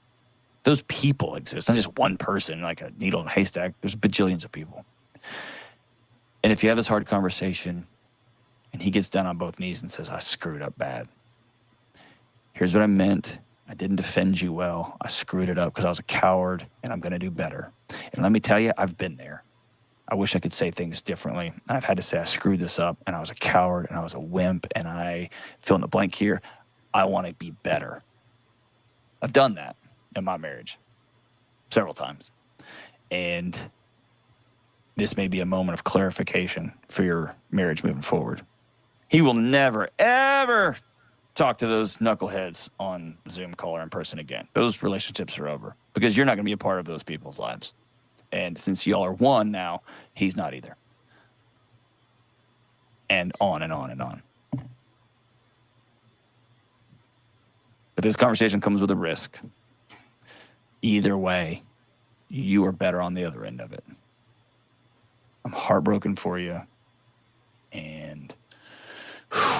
Those people exist, not just one person, like a needle in a haystack. There's bajillions of people. And if you have this hard conversation and he gets down on both knees and says, I screwed up bad. Here's what I meant. I didn't defend you well. I screwed it up because I was a coward, and I'm going to do better. And let me tell you, I've been there. I wish I could say things differently. I've had to say I screwed this up, and I was a coward, and I was a wimp, and I fill in the blank here. I want to be better. I've done that in my marriage several times. And this may be a moment of clarification for your marriage moving forward. He will never, ever talk to those knuckleheads on Zoom call or in person again. Those relationships are over because you're not going to be a part of those people's lives. And since y'all are one now, he's not either. And on and on and on. But this conversation comes with a risk. Either way, you are better on the other end of it. I'm heartbroken for you. And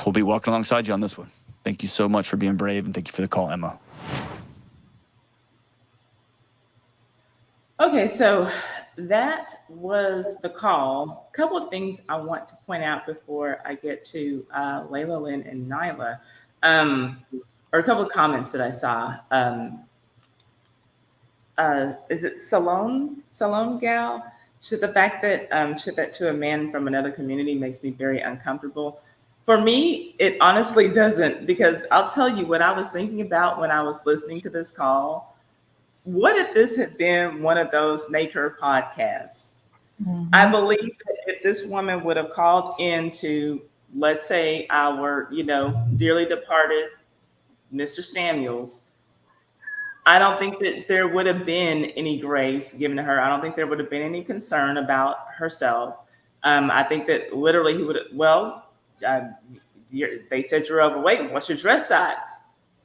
we'll be walking alongside you on this one. Thank you so much for being brave, and thank you for the call, Emma. Okay, so that was the call. A couple of things I want to point out before I get to Layla, Lynn, and Nyla, or a couple of comments that I saw. Is it Salone gal? She said the fact that said that to a man from another community makes me very uncomfortable. For me, it honestly doesn't, because I'll tell you what I was thinking about when I was listening to this call. What if this had been one of those Naker podcasts? Mm-hmm. I believe that if this woman would have called into, let's say, our, dearly departed Mr. Samuels, I don't think that there would have been any grace given to her. I don't think there would have been any concern about herself. I think that literally he would have, they said you're overweight. What's your dress size?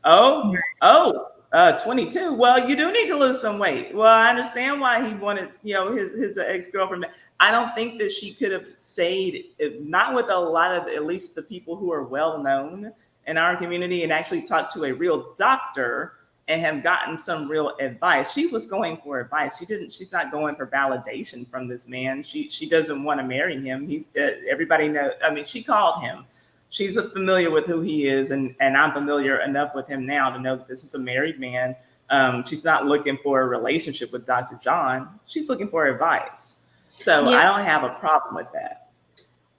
22. Well, you do need to lose some weight. Well, I understand why he wanted, his ex-girlfriend. I don't think that she could have stayed, not with a lot of, at least the people who are well known in our community, and actually talked to a real doctor and have gotten some real advice. She was going for advice. She's not going for validation from this man. She doesn't want to marry him. Everybody knows. I mean, she called him. She's familiar with who he is, and I'm familiar enough with him now to know that this is a married man. She's not looking for a relationship with Dr. John. She's looking for advice. So yeah. I don't have a problem with that.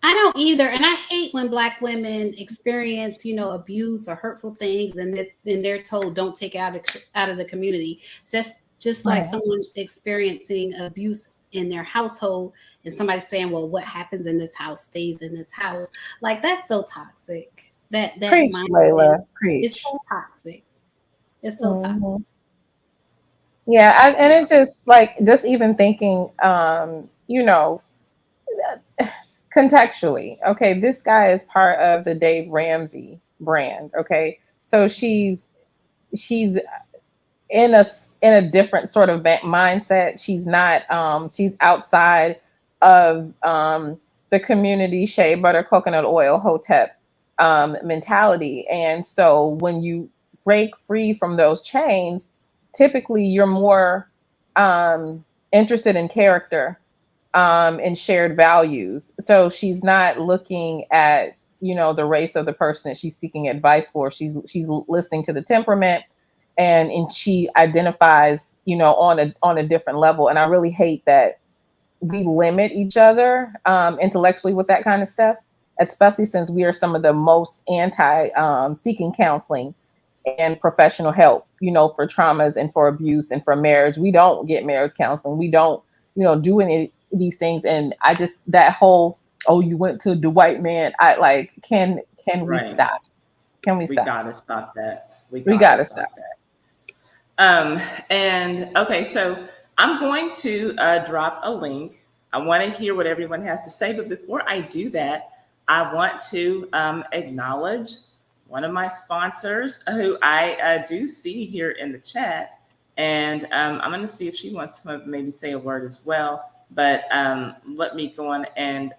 I don't either. And I hate when Black women experience, abuse or hurtful things, and then they're told don't take it out of the community. So that's just like someone experiencing abuse in their household and somebody saying, well, what happens in this house stays in this house. Like, that's so toxic. That Preach, Layla. Preach. It's so toxic. It's so toxic. Yeah. And it's just like, just even thinking, contextually, okay, this guy is part of the Dave Ramsey brand. Okay. So she's in a different sort of mindset. She's not, she's outside of the community shea butter, coconut oil, hotep mentality. And so when you break free from those chains, typically you're more interested in character and shared values. So she's not looking at, the race of the person that she's seeking advice for. She's listening to the temperament, and she identifies, on a different level. And I really hate that we limit each other intellectually with that kind of stuff, especially since we are some of the most anti seeking counseling and professional help, for traumas and for abuse and for marriage. We don't get marriage counseling. We don't, do any of these things. And I just, that whole, you went to the white man. I like, can we stop? Can we stop? We gotta stop that. We gotta stop that. And okay, so I'm going to drop a link. I want to hear what everyone has to say, but before I do that, I want to acknowledge one of my sponsors who I do see here in the chat, and I'm going to see if she wants to maybe say a word as well. But let me go on and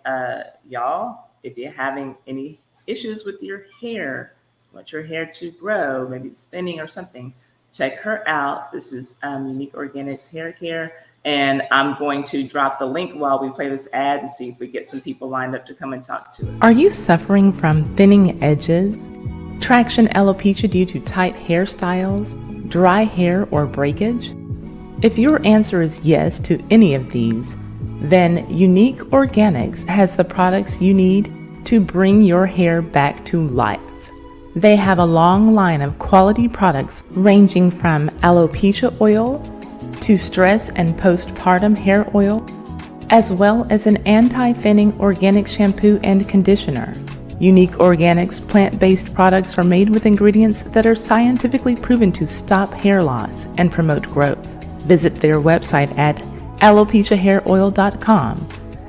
y'all, if you're having any issues with your hair, want your hair to grow, maybe it's thinning or something, check her out. This is Unique Organics Hair Care. And I'm going to drop the link while we play this ad and see if we get some people lined up to come and talk to us. Are you suffering from thinning edges, traction alopecia due to tight hairstyles, dry hair, or breakage? If your answer is yes to any of these, then Unique Organics has the products you need to bring your hair back to life. They have a long line of quality products ranging from alopecia oil to stress and postpartum hair oil, as well as an anti-thinning organic shampoo and conditioner. Unique Organics plant-based products are made with ingredients that are scientifically proven to stop hair loss and promote growth. Visit their website at alopeciahairoil.com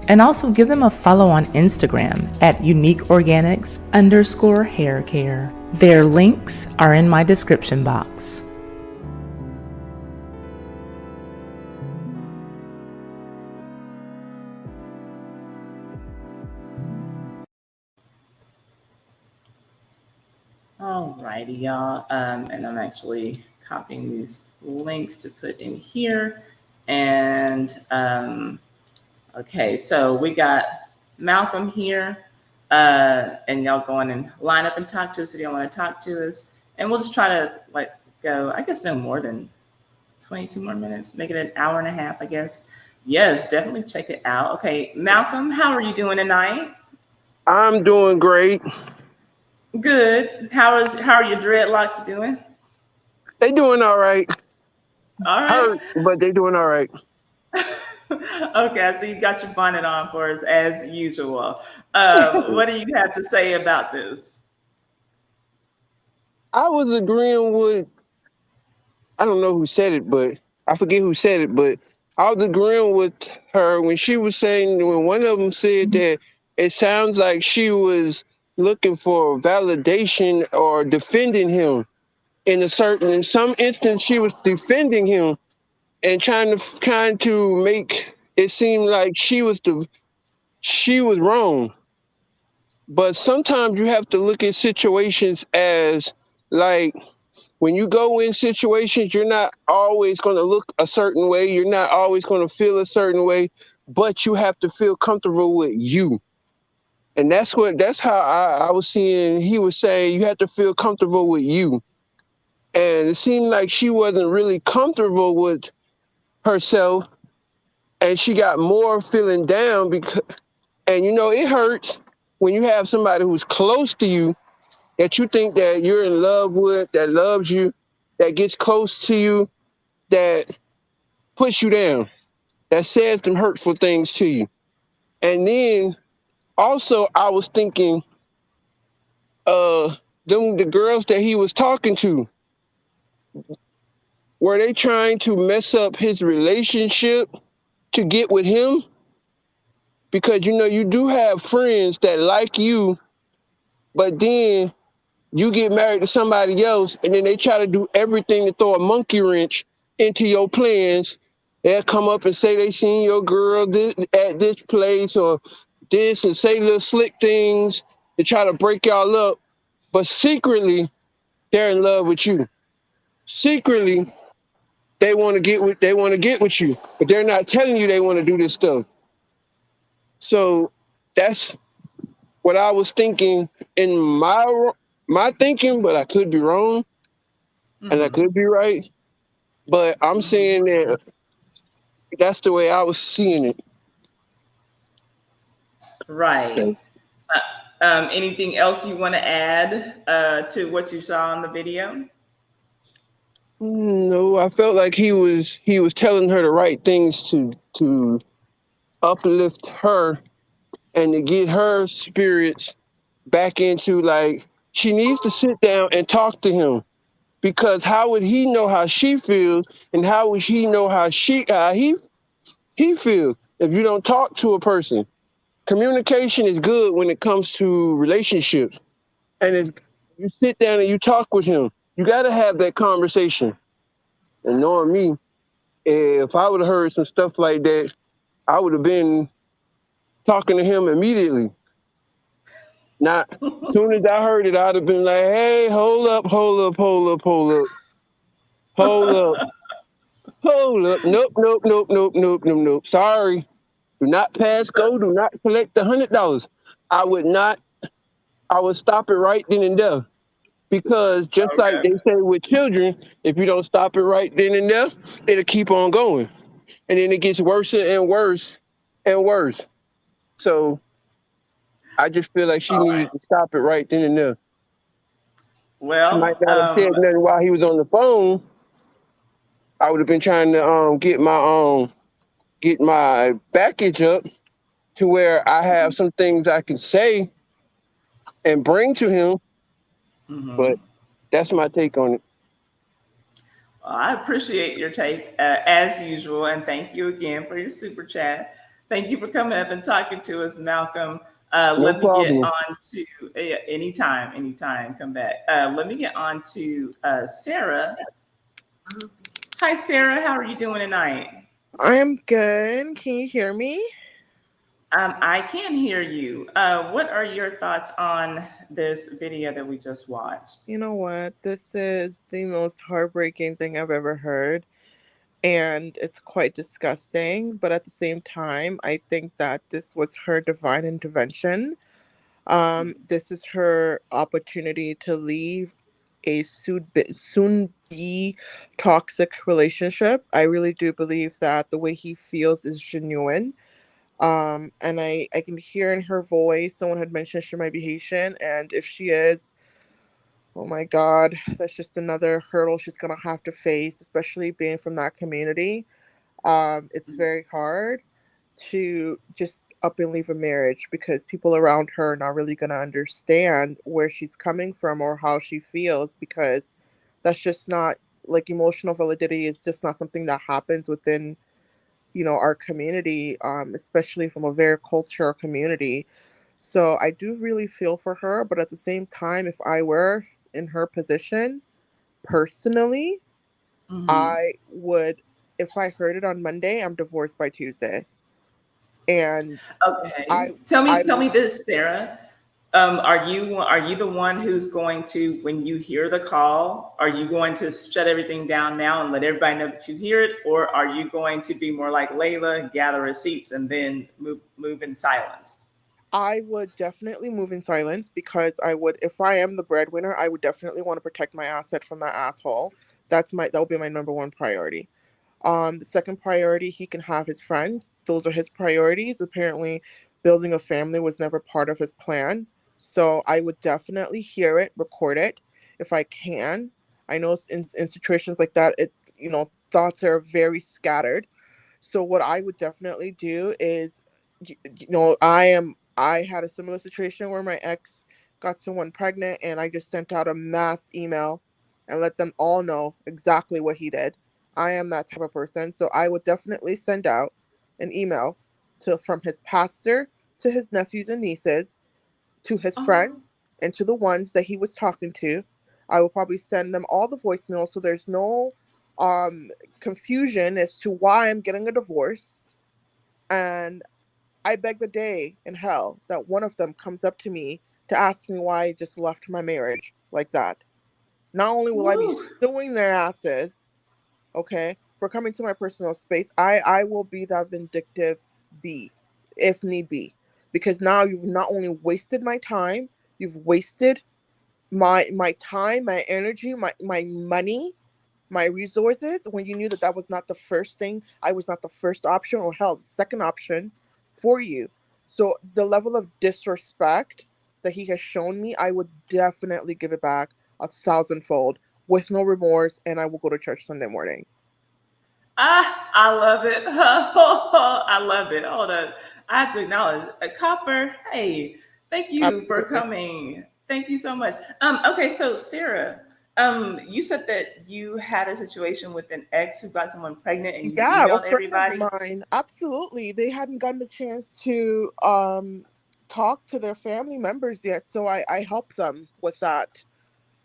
and also give them a follow on Instagram at uniqueorganics_haircare. Their links are in my description box. Alrighty, y'all. And I'm actually copying these links to put in here. And okay, so we got Malcolm here. And y'all go on and line up and talk to us if y'all want to talk to us. And we'll just try to go, I guess no more than 22 more minutes, make it an hour and a half, I guess. Yes, definitely check it out. Okay, Malcolm, how are you doing tonight? I'm doing great. Good. How are your dreadlocks doing? They doing all right. All right. Hurt, but they doing all right. Okay, so you got your bonnet on for us as usual. What do you have to say about this? I was agreeing with, I don't know who said it, but I forget who said it, but I was agreeing with her when she was saying, when one of them said that it sounds like she was looking for validation or defending him in some instance she was defending him and trying to make it seem like she was wrong. But sometimes you have to look at situations as like, when you go in situations, you're not always going to look a certain way. You're not always going to feel a certain way, but you have to feel comfortable with you. And that's how I was seeing, he was saying you have to feel comfortable with you. And it seemed like she wasn't really comfortable with herself, and she got more feeling down and it hurts when you have somebody who's close to you that you think that you're in love with, that loves you, that gets close to you, that puts you down, that says some hurtful things to you. And then also I was thinking, the girls that he was talking to, were they trying to mess up his relationship to get with him? Because you do have friends that like you, but then you get married to somebody else and then they try to do everything to throw a monkey wrench into your plans. They'll come up and say they seen your girl at this place or this, and say little slick things to try to break y'all up. But secretly, they're in love with you. Secretly, they want to get with you, but they're not telling you they want to do this stuff. So that's what I was thinking in my thinking, but I could be wrong, and I could be right. But I'm saying that that's the way I was seeing it. Right. Anything else you want to add to what you saw in the video? No, I felt like he was telling her the right things to uplift her and to get her spirits back into, like, she needs to sit down and talk to him, because how would he know how she feels, and how would he know how he feels if you don't talk to a person? Communication is good when it comes to relationships, and you sit down and you talk with him. You got to have that conversation. And knowing me, if I would have heard some stuff like that, I would have been talking to him immediately. Not as soon as I heard it, I'd have been like, hey, hold up. Hold up. Hold up. Nope, nope, nope, nope, nope, nope, nope. Sorry. Do not pass So, go. Do not collect the $100. I would not. I would stop it right then and there. Because just like they okay. say with children, if you don't stop it right then and there, it'll keep on going. And then it gets worse and worse and worse. So I just feel like she All right. needed to stop it right then and there. She might Well, not have said nothing while he was on the phone. I would have been trying to get my package up to where I have some things I can say and bring to him. But mhm. that's my take on it. Well, I appreciate your take as usual, and thank you again for your super chat. Thank you for coming up and talking to us, Malcolm. No Let me get problem. on to anytime, anytime, come back. Let me get on to Sarah. Hi, Sarah. How are you doing tonight? I'm good. Can you hear me? I can hear you. What are your thoughts on this video that we just watched? You know what? This is the most heartbreaking thing I've ever heard, and it's quite disgusting. But at the same time, I think that this was her divine intervention. This is her opportunity to leave a soon be toxic relationship. I really do believe that the way he feels is genuine. And I can hear in her voice, someone had mentioned she might be Haitian, and if she is, oh my God, that's just another hurdle she's gonna have to face, especially being from that community. It's very hard to just up and leave a marriage because people around her are not really gonna understand where she's coming from or how she feels because that's just not like emotional validity is just not something that happens within our community, especially from a very cultural community. So I do really feel for her, but at the same time, if I were in her position personally, Hmm. I would, if I heard it on Monday, I'm divorced by Tuesday. And I Okay. Tell I me, tell would me this, Sarah. Are you the one who's going to, when you hear the call, are you going to shut everything down now and let everybody know that you hear it, or are you going to be more like Layla and gather receipts and then move in silence? I would definitely move in silence because I would, if I am the breadwinner, I would definitely want to protect my asset from that asshole. That would be my number one priority. The second priority, he can have his friends. Those are his priorities. Apparently, building a family was never part of his plan. So I would definitely hear it, record it if I can. I know in situations like that, thoughts are very scattered. So what I would definitely do is, I had a similar situation where my ex got someone pregnant, and I just sent out a mass email and let them all know exactly what he did. I am that type of person, so I would definitely send out an email to from his pastor to his nephews and nieces to his Oh, friends and to the ones that he was talking to. I will probably send them all the voicemails so there's no um confusion as to why I'm getting a divorce. And I beg the day in hell that one of them comes up to me to ask me why I just left my marriage like that. Not only will I be woo. suing their asses, okay, for coming to my personal space, I will be that vindictive bee, if need be. Because now you've not only wasted my time, you've wasted my time, my energy, my money, my resources when you knew that that was not the first thing, I was not the first option or hell, the second option for you. So the level of disrespect that he has shown me, I would definitely give it back a thousandfold with no remorse, and I will go to church Sunday morning. I love it. I love it. Hold on. I have to acknowledge Copper. Hey, thank you for Absolutely. coming. Thank you so much. Okay, so Sarah, you said that you had a situation with an ex who got someone pregnant and you Yeah, a emailed friend of everybody. mine. Absolutely. They hadn't gotten a chance to talk to their family members yet, so I helped them with that.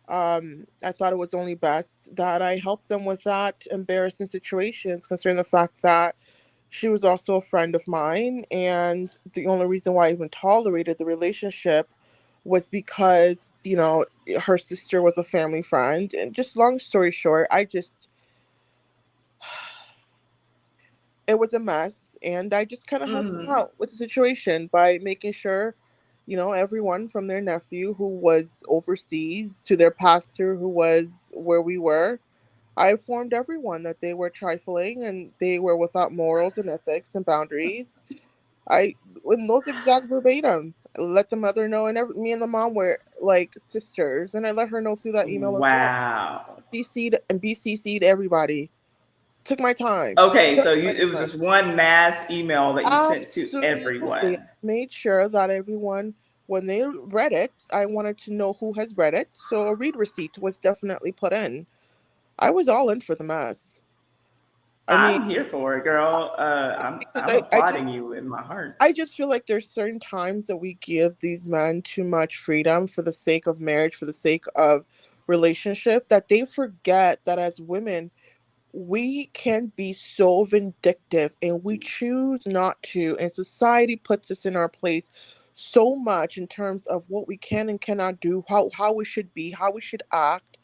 I thought it was only best that I helped them with that embarrassing situations, considering the fact that she was also a friend of mine, and the only reason why I even tolerated the relationship was because, her sister was a family friend. And just long story short, I just it was a mess, and I just kind of helped them Mm. out with the situation by making sure, everyone from their nephew who was overseas to their pastor who was where we were. I informed everyone that they were trifling and they were without morals and ethics and boundaries. I, in those exact verbatim, let the mother know, and me and the mom were like sisters, and I let her know through that email as well. Wow. CC'd and BCC'd everybody. Took my time. Okay, Took so my it was time. just one mass email that you sent to Absolutely. everyone. Made sure that everyone, when they read it, I wanted to know who has read it. So a read receipt was definitely put in. I was all in for the mess. I mean, I'm here for it, girl. because I'm applauding you in my heart. I just feel like there's certain times that we give these men too much freedom for the sake of marriage, for the sake of relationship, that they forget that as women, we can be so vindictive and we choose not to. And society puts us in our place so much in terms of what we can and cannot do, how we should be, how we should act,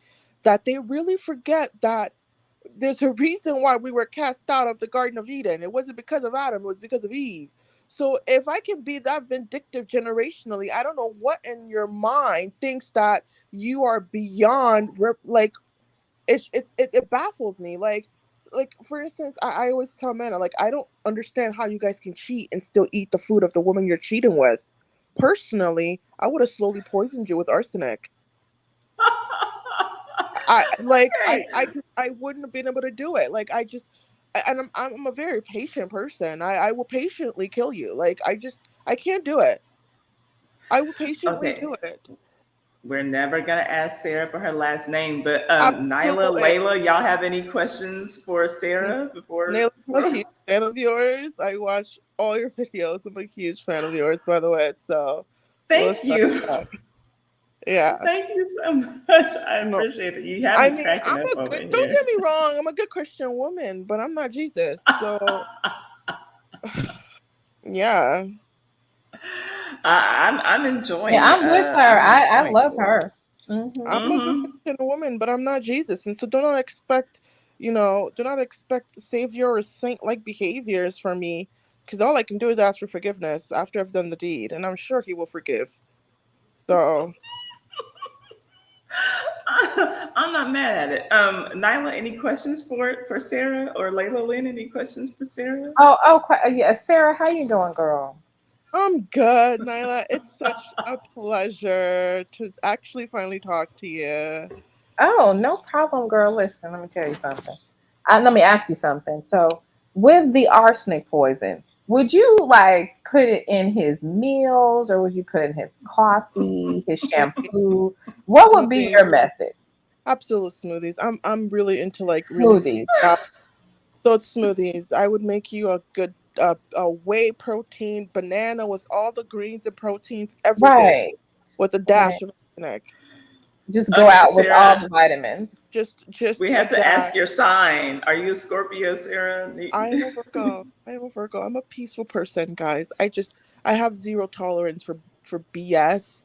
that they really forget that there's a reason why we were cast out of the Garden of Eden. It wasn't because of Adam, it was because of Eve. So if I can be that vindictive generationally, I don't know what in your mind thinks that you are beyond like it baffles me. Like for instance, I always tell men, like, I don't understand how you guys can cheat and still eat the food of the woman you're cheating with. Personally, I would have slowly poisoned you with arsenic. Hey, I wouldn't have been able to do it. Like, and I'm a very patient person. I will patiently kill you. Like, I can't do it. I will patiently okay. do it. We're never gonna ask Sarah for her last name, but Nyla, Absolutely. Layla, y'all have any questions for Sarah before? Nayla's, I'm a huge fan of yours. I watch all your videos. I'm a huge fan of yours, by the way. So we'll Thank start you. that. Yeah. Thank you so much. I No. appreciate it. You have I me mean, cracking I'm up a over good, don't here. get me wrong, I'm a good Christian woman, but I'm not Jesus. So yeah. I'm Yeah, enjoying I'm with her. I'm I enjoying love this. her. Hmm. I'm a good Mm-hmm. Christian woman, but I'm not Jesus. And so do not expect savior or saint like behaviors from me. Because all I can do is ask for forgiveness after I've done the deed, and I'm sure he will forgive. So I'm not mad at it. Nyla, any questions for Sarah or Layla Lynn? Any questions for Sarah? Yeah, Sarah, how you doing, girl? I'm good, Nyla. It's such a pleasure to actually finally talk to you. Oh, no problem, girl. Listen, let me tell you something. Let me ask you something. So, with the arsenic poison, would you like put it in his meals, or would you put it in his coffee, his shampoo? What would be your Smoothies, method? absolute smoothies. I'm really into like really Smoothies. so it's smoothies. I would make you a good a whey protein banana with all the greens and proteins, everything Right. with a Right. dash of arsenic. Just go Okay, out with all Sarah, the vitamins. Just we a have to ask dash. your sign. Are you a Scorpio, Sarah? I am a Virgo. I am a Virgo. I'm a peaceful person, guys. I have zero tolerance for BS,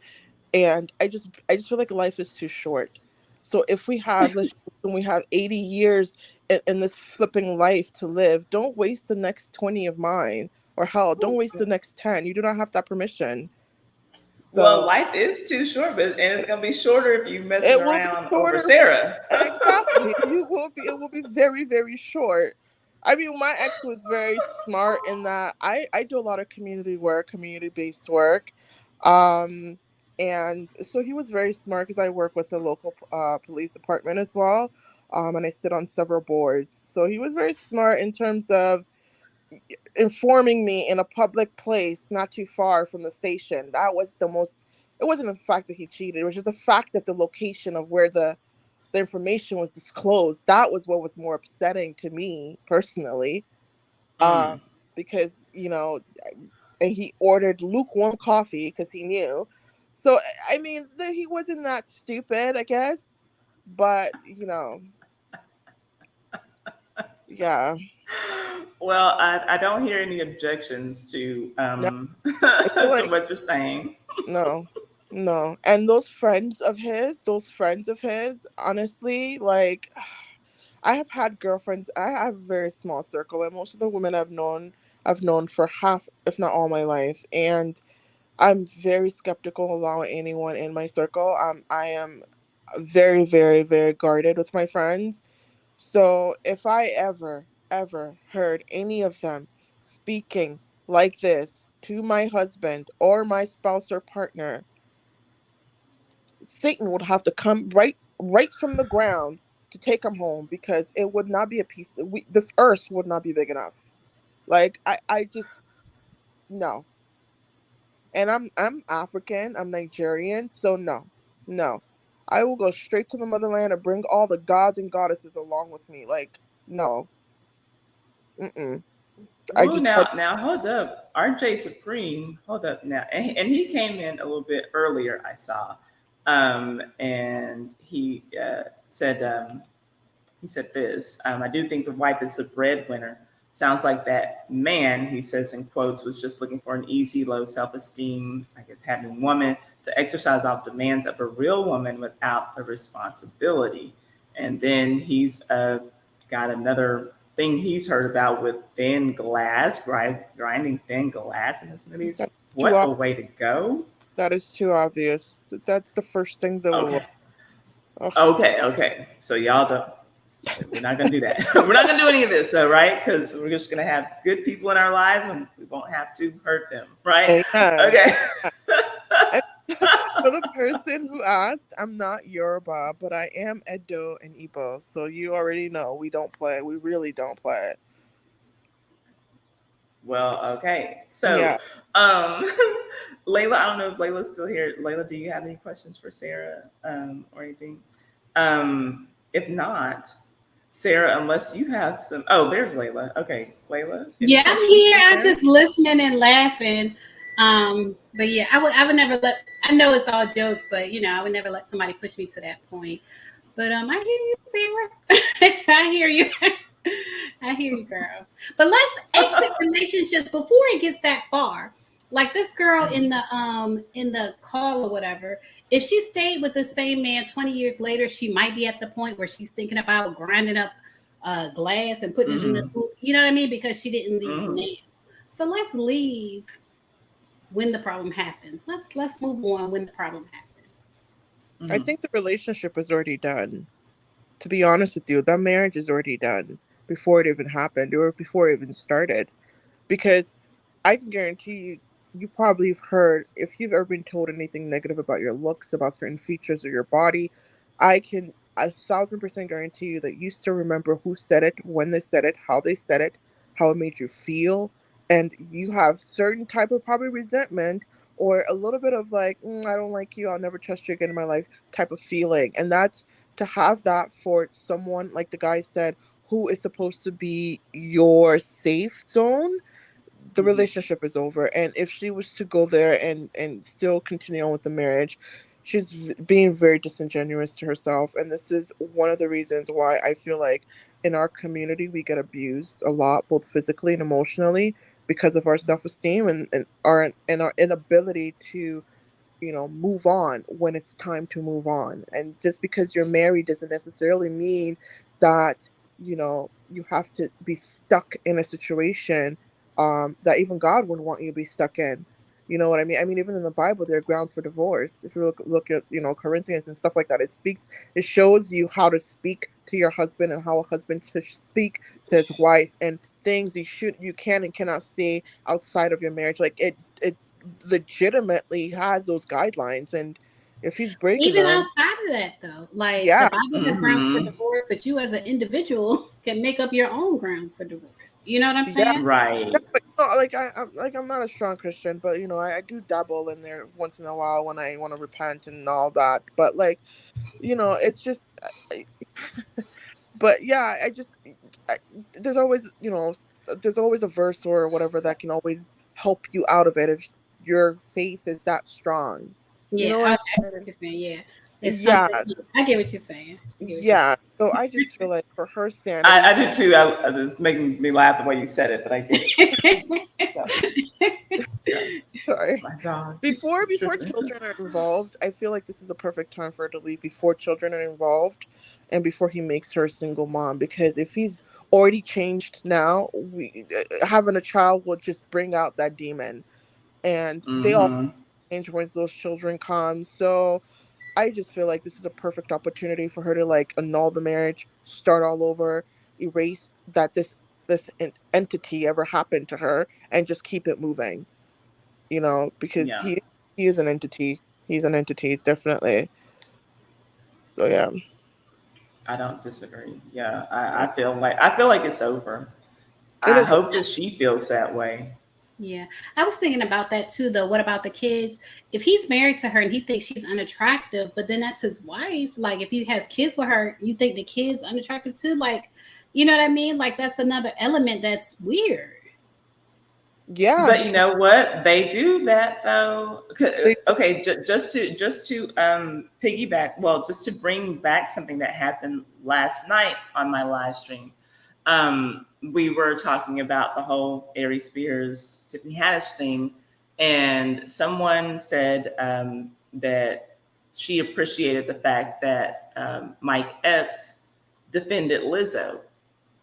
and I just feel like life is too short. So if we have 80 years in this flipping life to live, don't waste the next 20 of mine, or hell, don't waste the next 10. You do not have that permission. Well, So life is too short, but and it's gonna be shorter if you messing it will be around over shorter. Sarah. Exactly. It will be very, very short. I mean, my ex was very smart in that I do a lot of community work, community based work. Um and so he was very smart because I work with the local police department as well. And I sit on several boards. So he was very smart in terms of informing me in a public place not too far from the station. That was the most, it wasn't the fact that he cheated, it was just the fact that the location of where the information was disclosed. That was what was more upsetting to me personally. Um, Mm. because, and he ordered lukewarm coffee because he knew. So, I mean, he wasn't that stupid, I guess. But, yeah. Well, I don't hear any objections to No, I feel to like, what you're saying. no, no. And those friends of his, honestly, like, I have had girlfriends. I have a very small circle, and most of the women I've known for half, if not all my life. And I'm very skeptical allowing anyone in my circle. I am very, very, very guarded with my friends. So if I ever heard any of them speaking like this to my husband or my spouse or partner, Satan would have to come right from the ground to take him home, because it would not be a piece. This earth would not be big enough. Like I just no. And I'm African. I'm Nigerian. So no, no. I will go straight to the motherland and bring all the gods and goddesses along with me. Like no, mm-mm. I Well, just now hold up. RJ Supreme, hold up now. And he came in a little bit earlier, I saw. And he said this. I do think the wife is the breadwinner. Sounds like that man, he says in quotes, was just looking for an easy, low self esteem, I guess, having woman to exercise all demands of a real woman without the responsibility. And then he's got another thing he's heard about with thin glass, grinding thin glass in his smoothies. that's too What a way to go. that is too obvious. That's the first thing that will. Okay. Ugh. Okay. So y'all don't. We're not gonna do that. We're not gonna do any of this, though, right? Because we're just gonna have good people in our lives, and we won't have to hurt them, right? Amen. Okay. And for the person who asked, I'm not Yoruba, but I am Edo and Igbo. So you already know we don't play. We really don't play. Well, okay. So, Yeah. um, Layla, I don't know if Layla's still here. Layla, do you have any questions for Sarah, or anything? If not, Sarah, unless you have some. Oh, there's Layla. Okay, Layla. Any Yeah, I'm questions here. for I'm Sarah? just listening and laughing. But yeah, I would never let. I know it's all jokes, but I would never let somebody push me to that point. But I hear you, Sarah. I hear you. I hear you, girl. But let's exit relationships before it gets that far. Like this girl in the call or whatever. If she stayed with the same man 20 years later, she might be at the point where she's thinking about grinding up glass and putting it in the Mm-hmm. smooth. You know what I mean? Because she didn't leave Mm-hmm. now. So let's leave when the problem happens. Let's move on when the problem happens. I Mm-hmm. think the relationship is already done. To be honest with you, that marriage is already done before it even happened or before it even started. Because I can guarantee you, you probably have heard, if you've ever been told anything negative about your looks, about certain features of your body, I can 1,000% guarantee you that you still remember who said it, when they said it, how it made you feel, and you have certain type of probably resentment or a little bit of like, I don't like you, I'll never trust you again in my life type of feeling. And that's to have that for someone, like the guy said, who is supposed to be your safe zone. The Mm-hmm. relationship is over, and if she was to go there and still continue on with the marriage, she's being very disingenuous to herself. And this is one of the reasons why I feel like in our community we get abused a lot, both physically and emotionally, because of our self-esteem and our inability to move on when it's time to move on. And just because you're married doesn't necessarily mean that, you have to be stuck in a situation that even God wouldn't want you to be stuck in. You know what I mean? I mean, even in the Bible, there are grounds for divorce. If you look at, Corinthians and stuff like that, it shows you how to speak to your husband and how a husband should speak to his wife, and things you can and cannot say outside of your marriage. Like it legitimately has those guidelines, and if he's breaking Even them, outside of that, though, like the yeah, Bible has grounds for Mm-hmm. divorce, but you as an individual can make up your own grounds for divorce. You know what I'm yeah, saying? Right. yeah. But I'm not a strong Christian, but I do dabble in there once in a while when I want to repent and all that. But like, it's just but yeah, I, there's always there's always a verse or whatever that can always help you out of it if your faith is that strong. You Yeah, know I what get I what mean? you're saying. Yeah. It's Yes. something. I get what you're saying. Yeah. So I just feel like for her I sanity, do too. It's making me laugh the way you said it, but I get it. Yeah, sorry. my God. Before Tripping. children are involved, I feel like this is a perfect time for her to leave before children are involved and before he makes her a single mom. Because if he's already changed now, having a child will just bring out that demon. And they all Mm-hmm. change once those children come. So I just feel like this is a perfect opportunity for her to like annul the marriage, start all over, erase that this entity ever happened to her, and just keep it moving. Because Yeah, he is an entity. He's an entity, definitely. So yeah, I don't disagree. Yeah, I feel like it's over. it I is. hope that she feels that way. Yeah, I was thinking about that too, though. What about the kids? If he's married to her and he thinks she's unattractive, but then that's his wife, like if he has kids with her, you think the kid's unattractive too? Like, you know what I mean? Like, that's another element that's weird. Yeah, But you because know what? They do that though. they. Okay, just to piggyback. Well, just to bring back something that happened last night on my live stream. We were talking about the whole Ari Spears, Tiffany Haddish thing, and someone said that she appreciated the fact that Mike Epps defended Lizzo.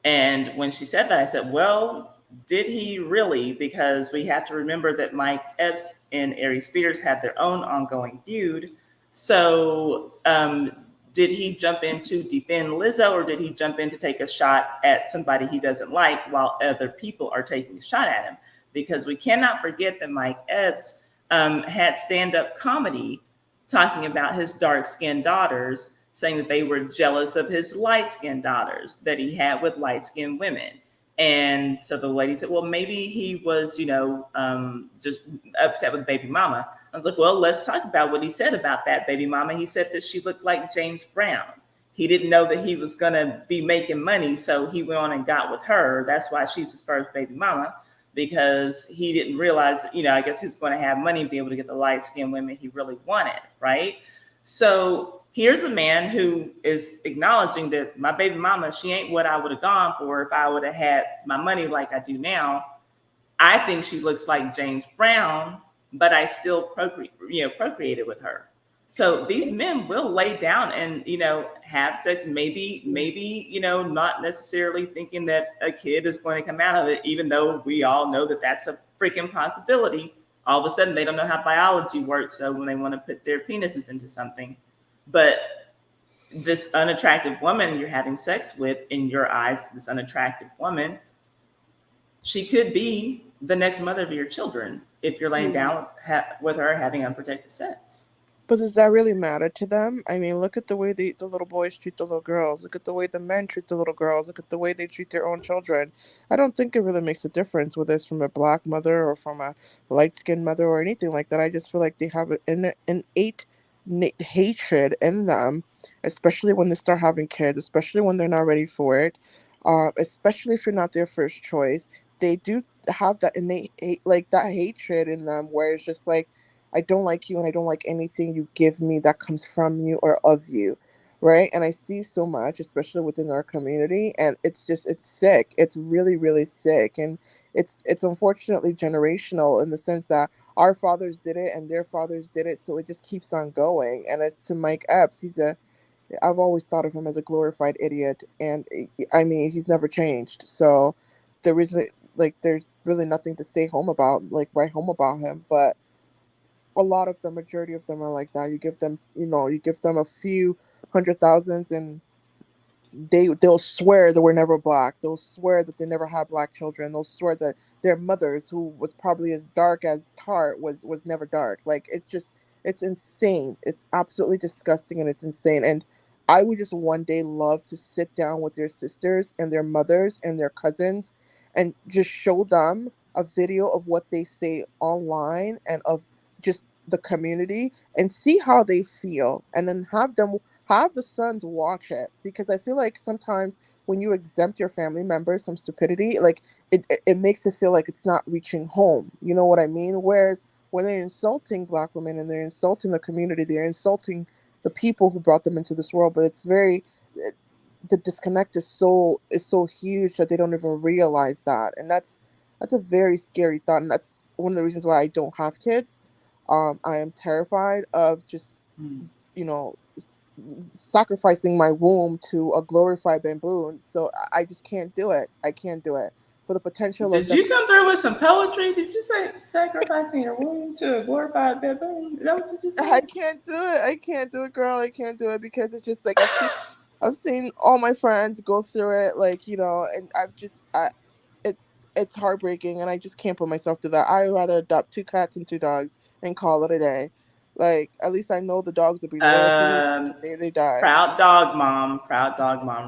And when she said that, I said, well, did he really? Because we have to remember that Mike Epps and Ari Spears have their own ongoing feud. So, did he jump in to defend Lizzo, or did he jump in to take a shot at somebody he doesn't like while other people are taking a shot at him? Because we cannot forget that Mike Epps had stand up comedy talking about his dark skinned daughters, saying that they were jealous of his light skinned daughters that he had with light skinned women. And so the lady said, well, maybe he was, just upset with baby mama. I was like, well, let's talk about what he said about that baby mama. He said that she looked like James Brown. He didn't know that he was going to be making money. So he went on and got with her. That's why she's his first baby mama, because he didn't realize, I guess he was going to have money and be able to get the light skinned women he really wanted. Right. So here's a man who is acknowledging that my baby mama, she ain't what I would have gone for if I would have had my money like I do now. I think she looks like James Brown, but I still procreated with her. So these men will lay down and have sex, maybe not necessarily thinking that a kid is going to come out of it, even though we all know that that's a freaking possibility. All of a sudden they don't know how biology works, so when they want to put their penises into something. But this unattractive woman you're having sex with, in your eyes, this unattractive woman, she could be the next mother of your children if you're laying down with her having unprotected sex. But does that really matter to them? I mean, look at the way the little boys treat the little girls. Look at the way the men treat the little girls. Look at the way they treat their own children. I don't think it really makes a difference whether it's from a black mother or from a light skinned mother or anything like that. I just feel like they have an innate hatred in them, especially when they start having kids, especially when they're not ready for it, especially if you're not their first choice. They do have that innate like that hatred in them where it's just like, I don't like you and I don't like anything you give me that comes from you or of you. Right. And I see so much, especially within our community. And it's sick. It's really, really sick. And it's unfortunately generational in the sense that our fathers did it and their fathers did it. So it just keeps on going. And as to Mike Epps, I've always thought of him as a glorified idiot. And I mean, he's never changed. So there isn't there's really nothing to say home about, like write home about him. But a lot of the majority of them are like that. You give them a few hundred thousands and they'll swear that we're never black. They'll swear that they never had black children. They'll swear that their mothers, who was probably as dark as tar, was never dark. Like it's insane. It's absolutely disgusting and it's insane. And I would just one day love to sit down with their sisters and their mothers and their cousins and just show them a video of what they say online and of just the community and see how they feel and then have the sons watch it, because I feel like sometimes when you exempt your family members from stupidity, like it makes it feel like it's not reaching home. You know what I mean? Whereas when they're insulting black women and they're insulting the community, they're insulting the people who brought them into this world, but it's very the disconnect is so huge that they don't even realize that, and that's a very scary thought, and that's one of the reasons why I don't have kids. I am terrified of just you know sacrificing my womb to a glorified baboon. So I just can't do it. I can't do it for the potential of Did them. you come through with some poetry? Did you say sacrificing your womb to a glorified baboon? Is that what you just I said? can't do it. I can't do it, girl. I can't do it because it's just like I've seen all my friends go through it, like and it it's heartbreaking, and I just can't put myself through that. I'd rather adopt two cats and two dogs and call it a day. Like at least I know the dogs will be loyal to me. Um, They die. proud dog mom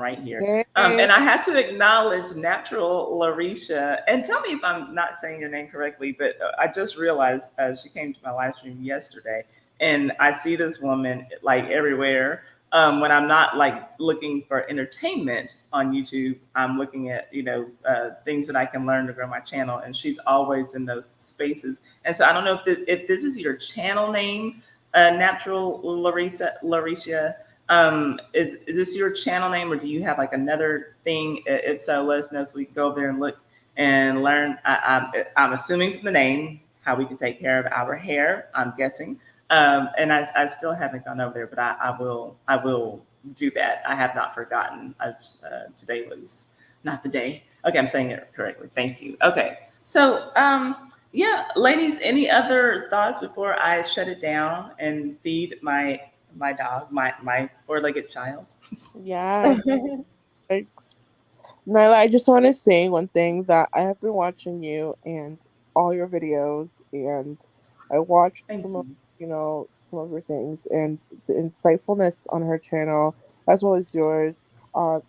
right here. Hey, And I had to acknowledge Natural Larisha. And tell me if I'm not saying your name correctly, but I just realized she came to my live stream yesterday, and I see this woman like everywhere. When I'm not like looking for entertainment on YouTube, I'm looking at things that I can learn to grow my channel, and she's always in those spaces. And so I don't know if this is your channel name, Natural Larisha. Is this your channel name, or do you have like another thing? If so, let us know so we can go over there and look and learn. I'm assuming from the name how we can take care of our hair. I'm guessing, and I still haven't gone over there, but I will do that. I have not forgotten. Today was not the day. Okay, I'm saying it correctly. Thank you. Okay, so yeah, ladies, any other thoughts before I shut it down and feed my dog, my four-legged child? yes. Thanks. Nyla, I just want to say one thing that I have been watching you and all your videos, and I watched Thank you. some of your things, and the insightfulness on her channel as well as yours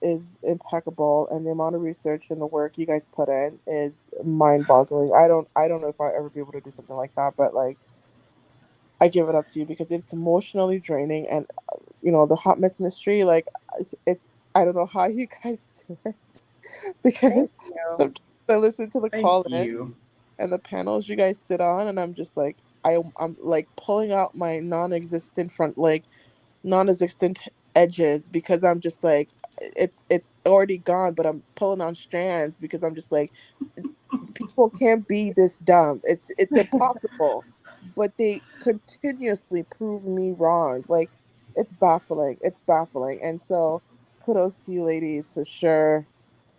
is impeccable, and the amount of research and the work you guys put in is mind-boggling. I don't know if I'll ever be able to do something like that, but like I give it up to you because it's emotionally draining, and the hot mess mystery, like it's I don't know how you guys do it because Thank you. sometimes I listen to the Thank call in you. and the panels you guys sit on, and I'm just like I'm like pulling out my non-existent edges because I'm just like it's already gone, but I'm pulling on strands because I'm just like people can't be this dumb. It's impossible. But they continuously prove me wrong. Like it's baffling. It's baffling. And so kudos to you ladies for sure.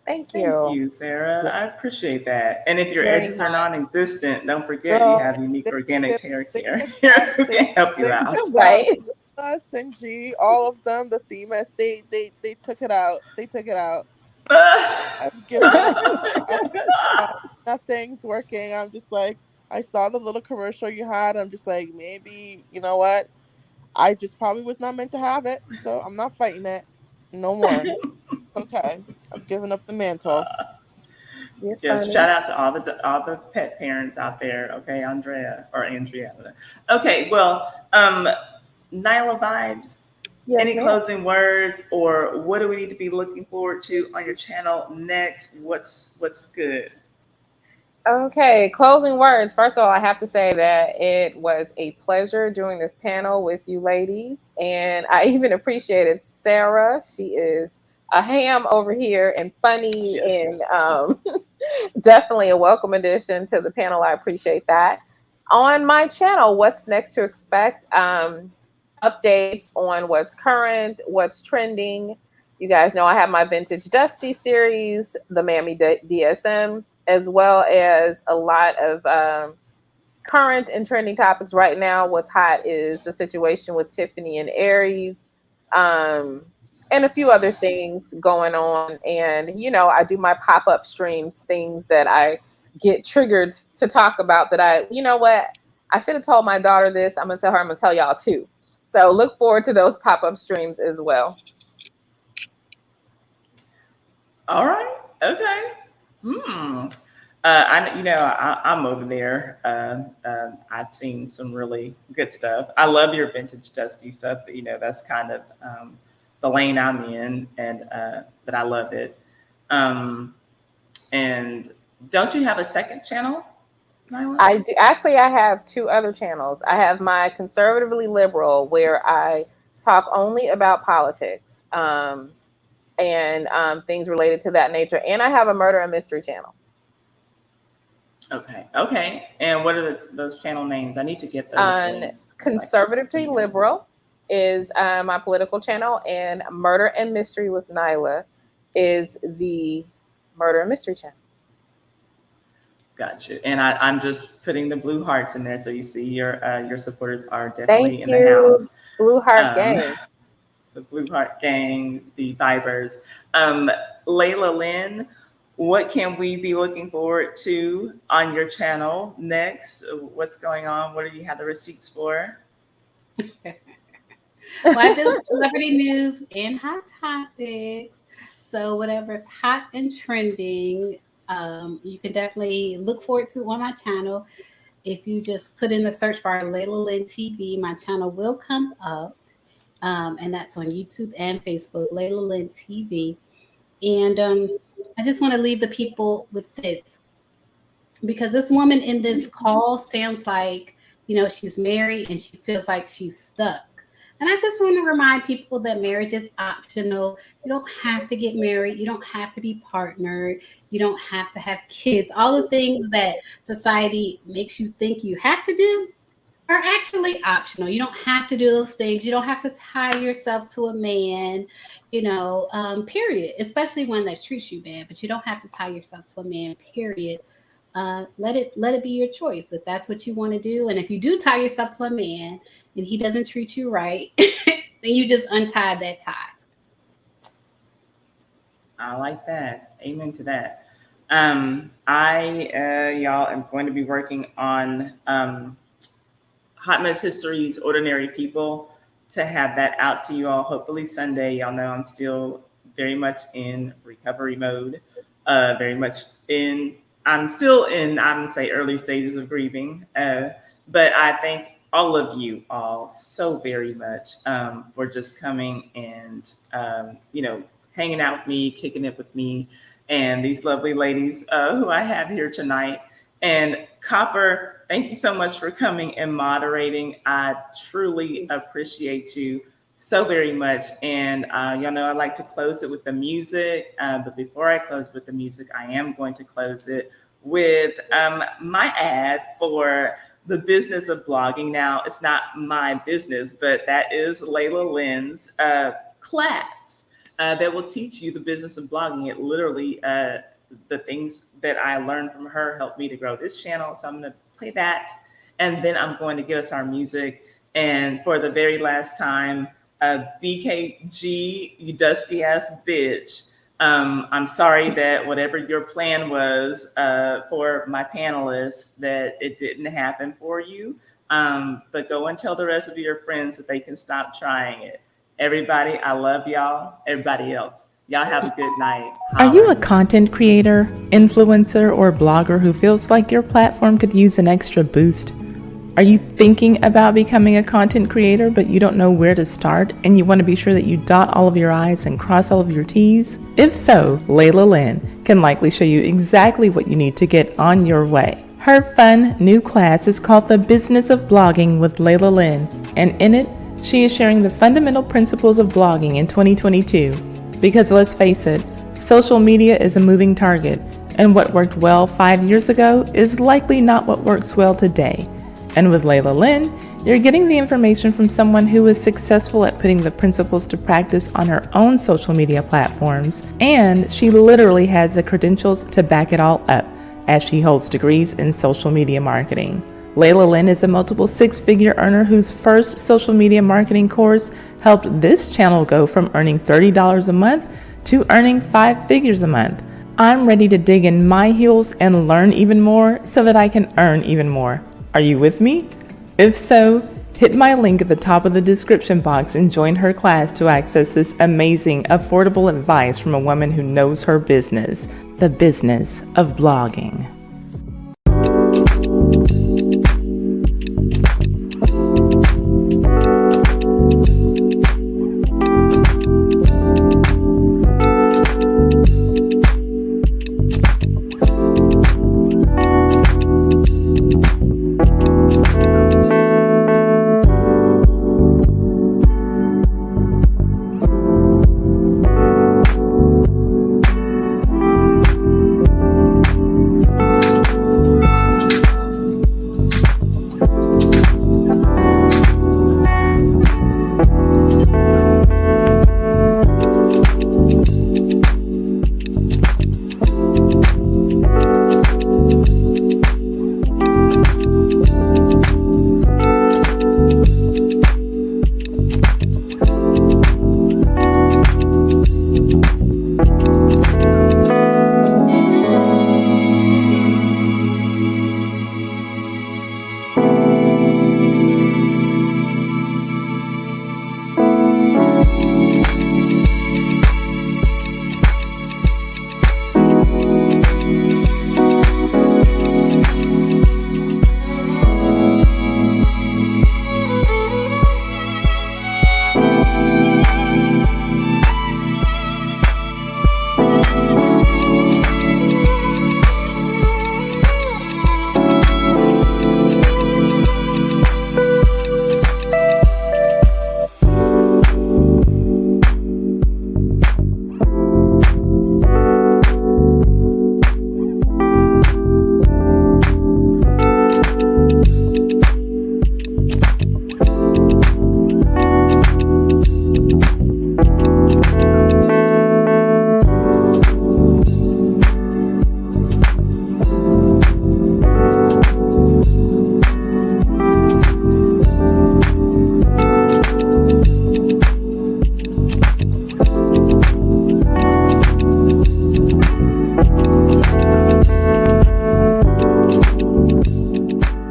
Thank Thank you. you, Sarah. Yeah. I appreciate that. And if your Very edges are kind. non-existent, don't forget you Girl, have Unique they Organics took Hair they Care took here out who they can help you they out. took out Right. Luna, Sinji, all of them, the Themis, they took it out. They took it out. I've given up. I've given up. Nothing's working. I'm just like I saw the little commercial you had. I'm just like, maybe, you know what? I just probably was not meant to have it, so I'm not fighting it. No more. Okay. I've given up the mantle. You're Just funny. shout out to all the pet parents out there. Okay, Andrea or Andrea. Okay, well, Nyla vibes. Yes, Any ma'am. closing words, or what do we need to be looking forward to on your channel next? What's good? Okay, closing words. First of all, I have to say that it was a pleasure doing this panel with you ladies. And I even appreciated Sarah. She is a ham over here and funny and Yes. definitely a welcome addition to the panel. I appreciate that. On my channel, what's next to expect? Updates on what's current, what's trending. You guys know I have my Vintage Dusty series, the Mammy DSM, as well as a lot of current and trending topics right now. What's hot is the situation with Tiffany and Aries, um, and a few other things going on. And, I do my pop up streams, things that I get triggered to talk about that you know what? I should have told my daughter this. I'm going to tell her, I'm going to tell y'all too. So look forward to those pop up streams as well. All right. Okay. Hmm. I'm over there. I've seen some really good stuff. I love your vintage dusty stuff. That's kind of the lane I'm in, and that I love it. Um, and don't you have a second channel, Nyla? I do actually. I have two other channels. I have my conservatively liberal, where I talk only about politics and things related to that nature. And I have a murder and mystery channel. Okay. And what are those channel names? I need to get those things. Conservatively Liberal is my political channel, and Murder and Mystery with Nyla is the murder and mystery channel. Gotcha. And I'm just putting the blue hearts in there, so you see your supporters are definitely in the house. Blue Heart Gang. The Blue Heart Gang, the Vibers. Layla Lynn, what can we be looking forward to on your channel next? What's going on? What do you have the receipts for? Well, I do celebrity news and hot topics. So whatever's hot and trending, you can definitely look forward to on my channel. If you just put in the search bar Layla Lynn TV, my channel will come up. And that's on YouTube and Facebook, Layla Lynn TV. And I just want to leave the people with this, because this woman in this call sounds like, she's married and she feels like she's stuck. And I just want to remind people that marriage is optional. You don't have to get married. You don't have to be partnered. You don't have to have kids. All the things that society makes you think you have to do are actually optional. You don't have to do those things. You don't have to tie yourself to a man, period, especially one that treats you bad, but you don't have to tie yourself to a man, period. Let it be your choice if that's what you want to do. And if you do tie yourself to a man and he doesn't treat you right, then you just untie that tie. I like that. Amen to that. Y'all am going to be working on Hot Mess History's Ordinary People to have that out to you all. Hopefully Sunday. Y'all know I'm still very much in recovery mode. I'm still in, I'm going to say, early stages of grieving. But I thank all of you all so very much for just coming and, hanging out with me, kicking it with me, and these lovely ladies who I have here tonight. And Copper, thank you so much for coming and moderating. I truly appreciate you so very much. And y'all know I like to close it with the music. But before I close with the music, I am going to close it with my ad for the business of blogging. Now, it's not my business, but that is Layla Lynn's class that will teach you the business of blogging. It literally, the things that I learned from her helped me to grow this channel. So I'm going to play that. And then I'm going to give us our music. And for the very last time, BKG, you dusty ass bitch. I'm sorry that whatever your plan was for my panelists, that it didn't happen for you. But go and tell the rest of your friends that they can stop trying it. Everybody, I love y'all. Everybody else, y'all have a good night. Are you a content creator, influencer, or blogger who feels like your platform could use an extra boost? Are you thinking about becoming a content creator, but you don't know where to start, and you want to be sure that you dot all of your I's and cross all of your T's? If so, Layla Lynn can likely show you exactly what you need to get on your way. Her fun new class is called The Business of Blogging with Layla Lynn, and in it, she is sharing the fundamental principles of blogging in 2022. Because let's face it, social media is a moving target, and what worked well 5 years ago is likely not what works well today. And with Layla Lynn, you're getting the information from someone who is successful at putting the principles to practice on her own social media platforms, and she literally has the credentials to back it all up, as she holds degrees in social media marketing. Layla Lynn is a multiple six-figure earner whose first social media marketing course helped this channel go from earning $30 a month to earning 5 figures a month. I'm ready to dig in my heels and learn even more so that I can earn even more. Are you with me? If so, hit my link at the top of the description box and join her class to access this amazing, affordable advice from a woman who knows her business, the business of blogging.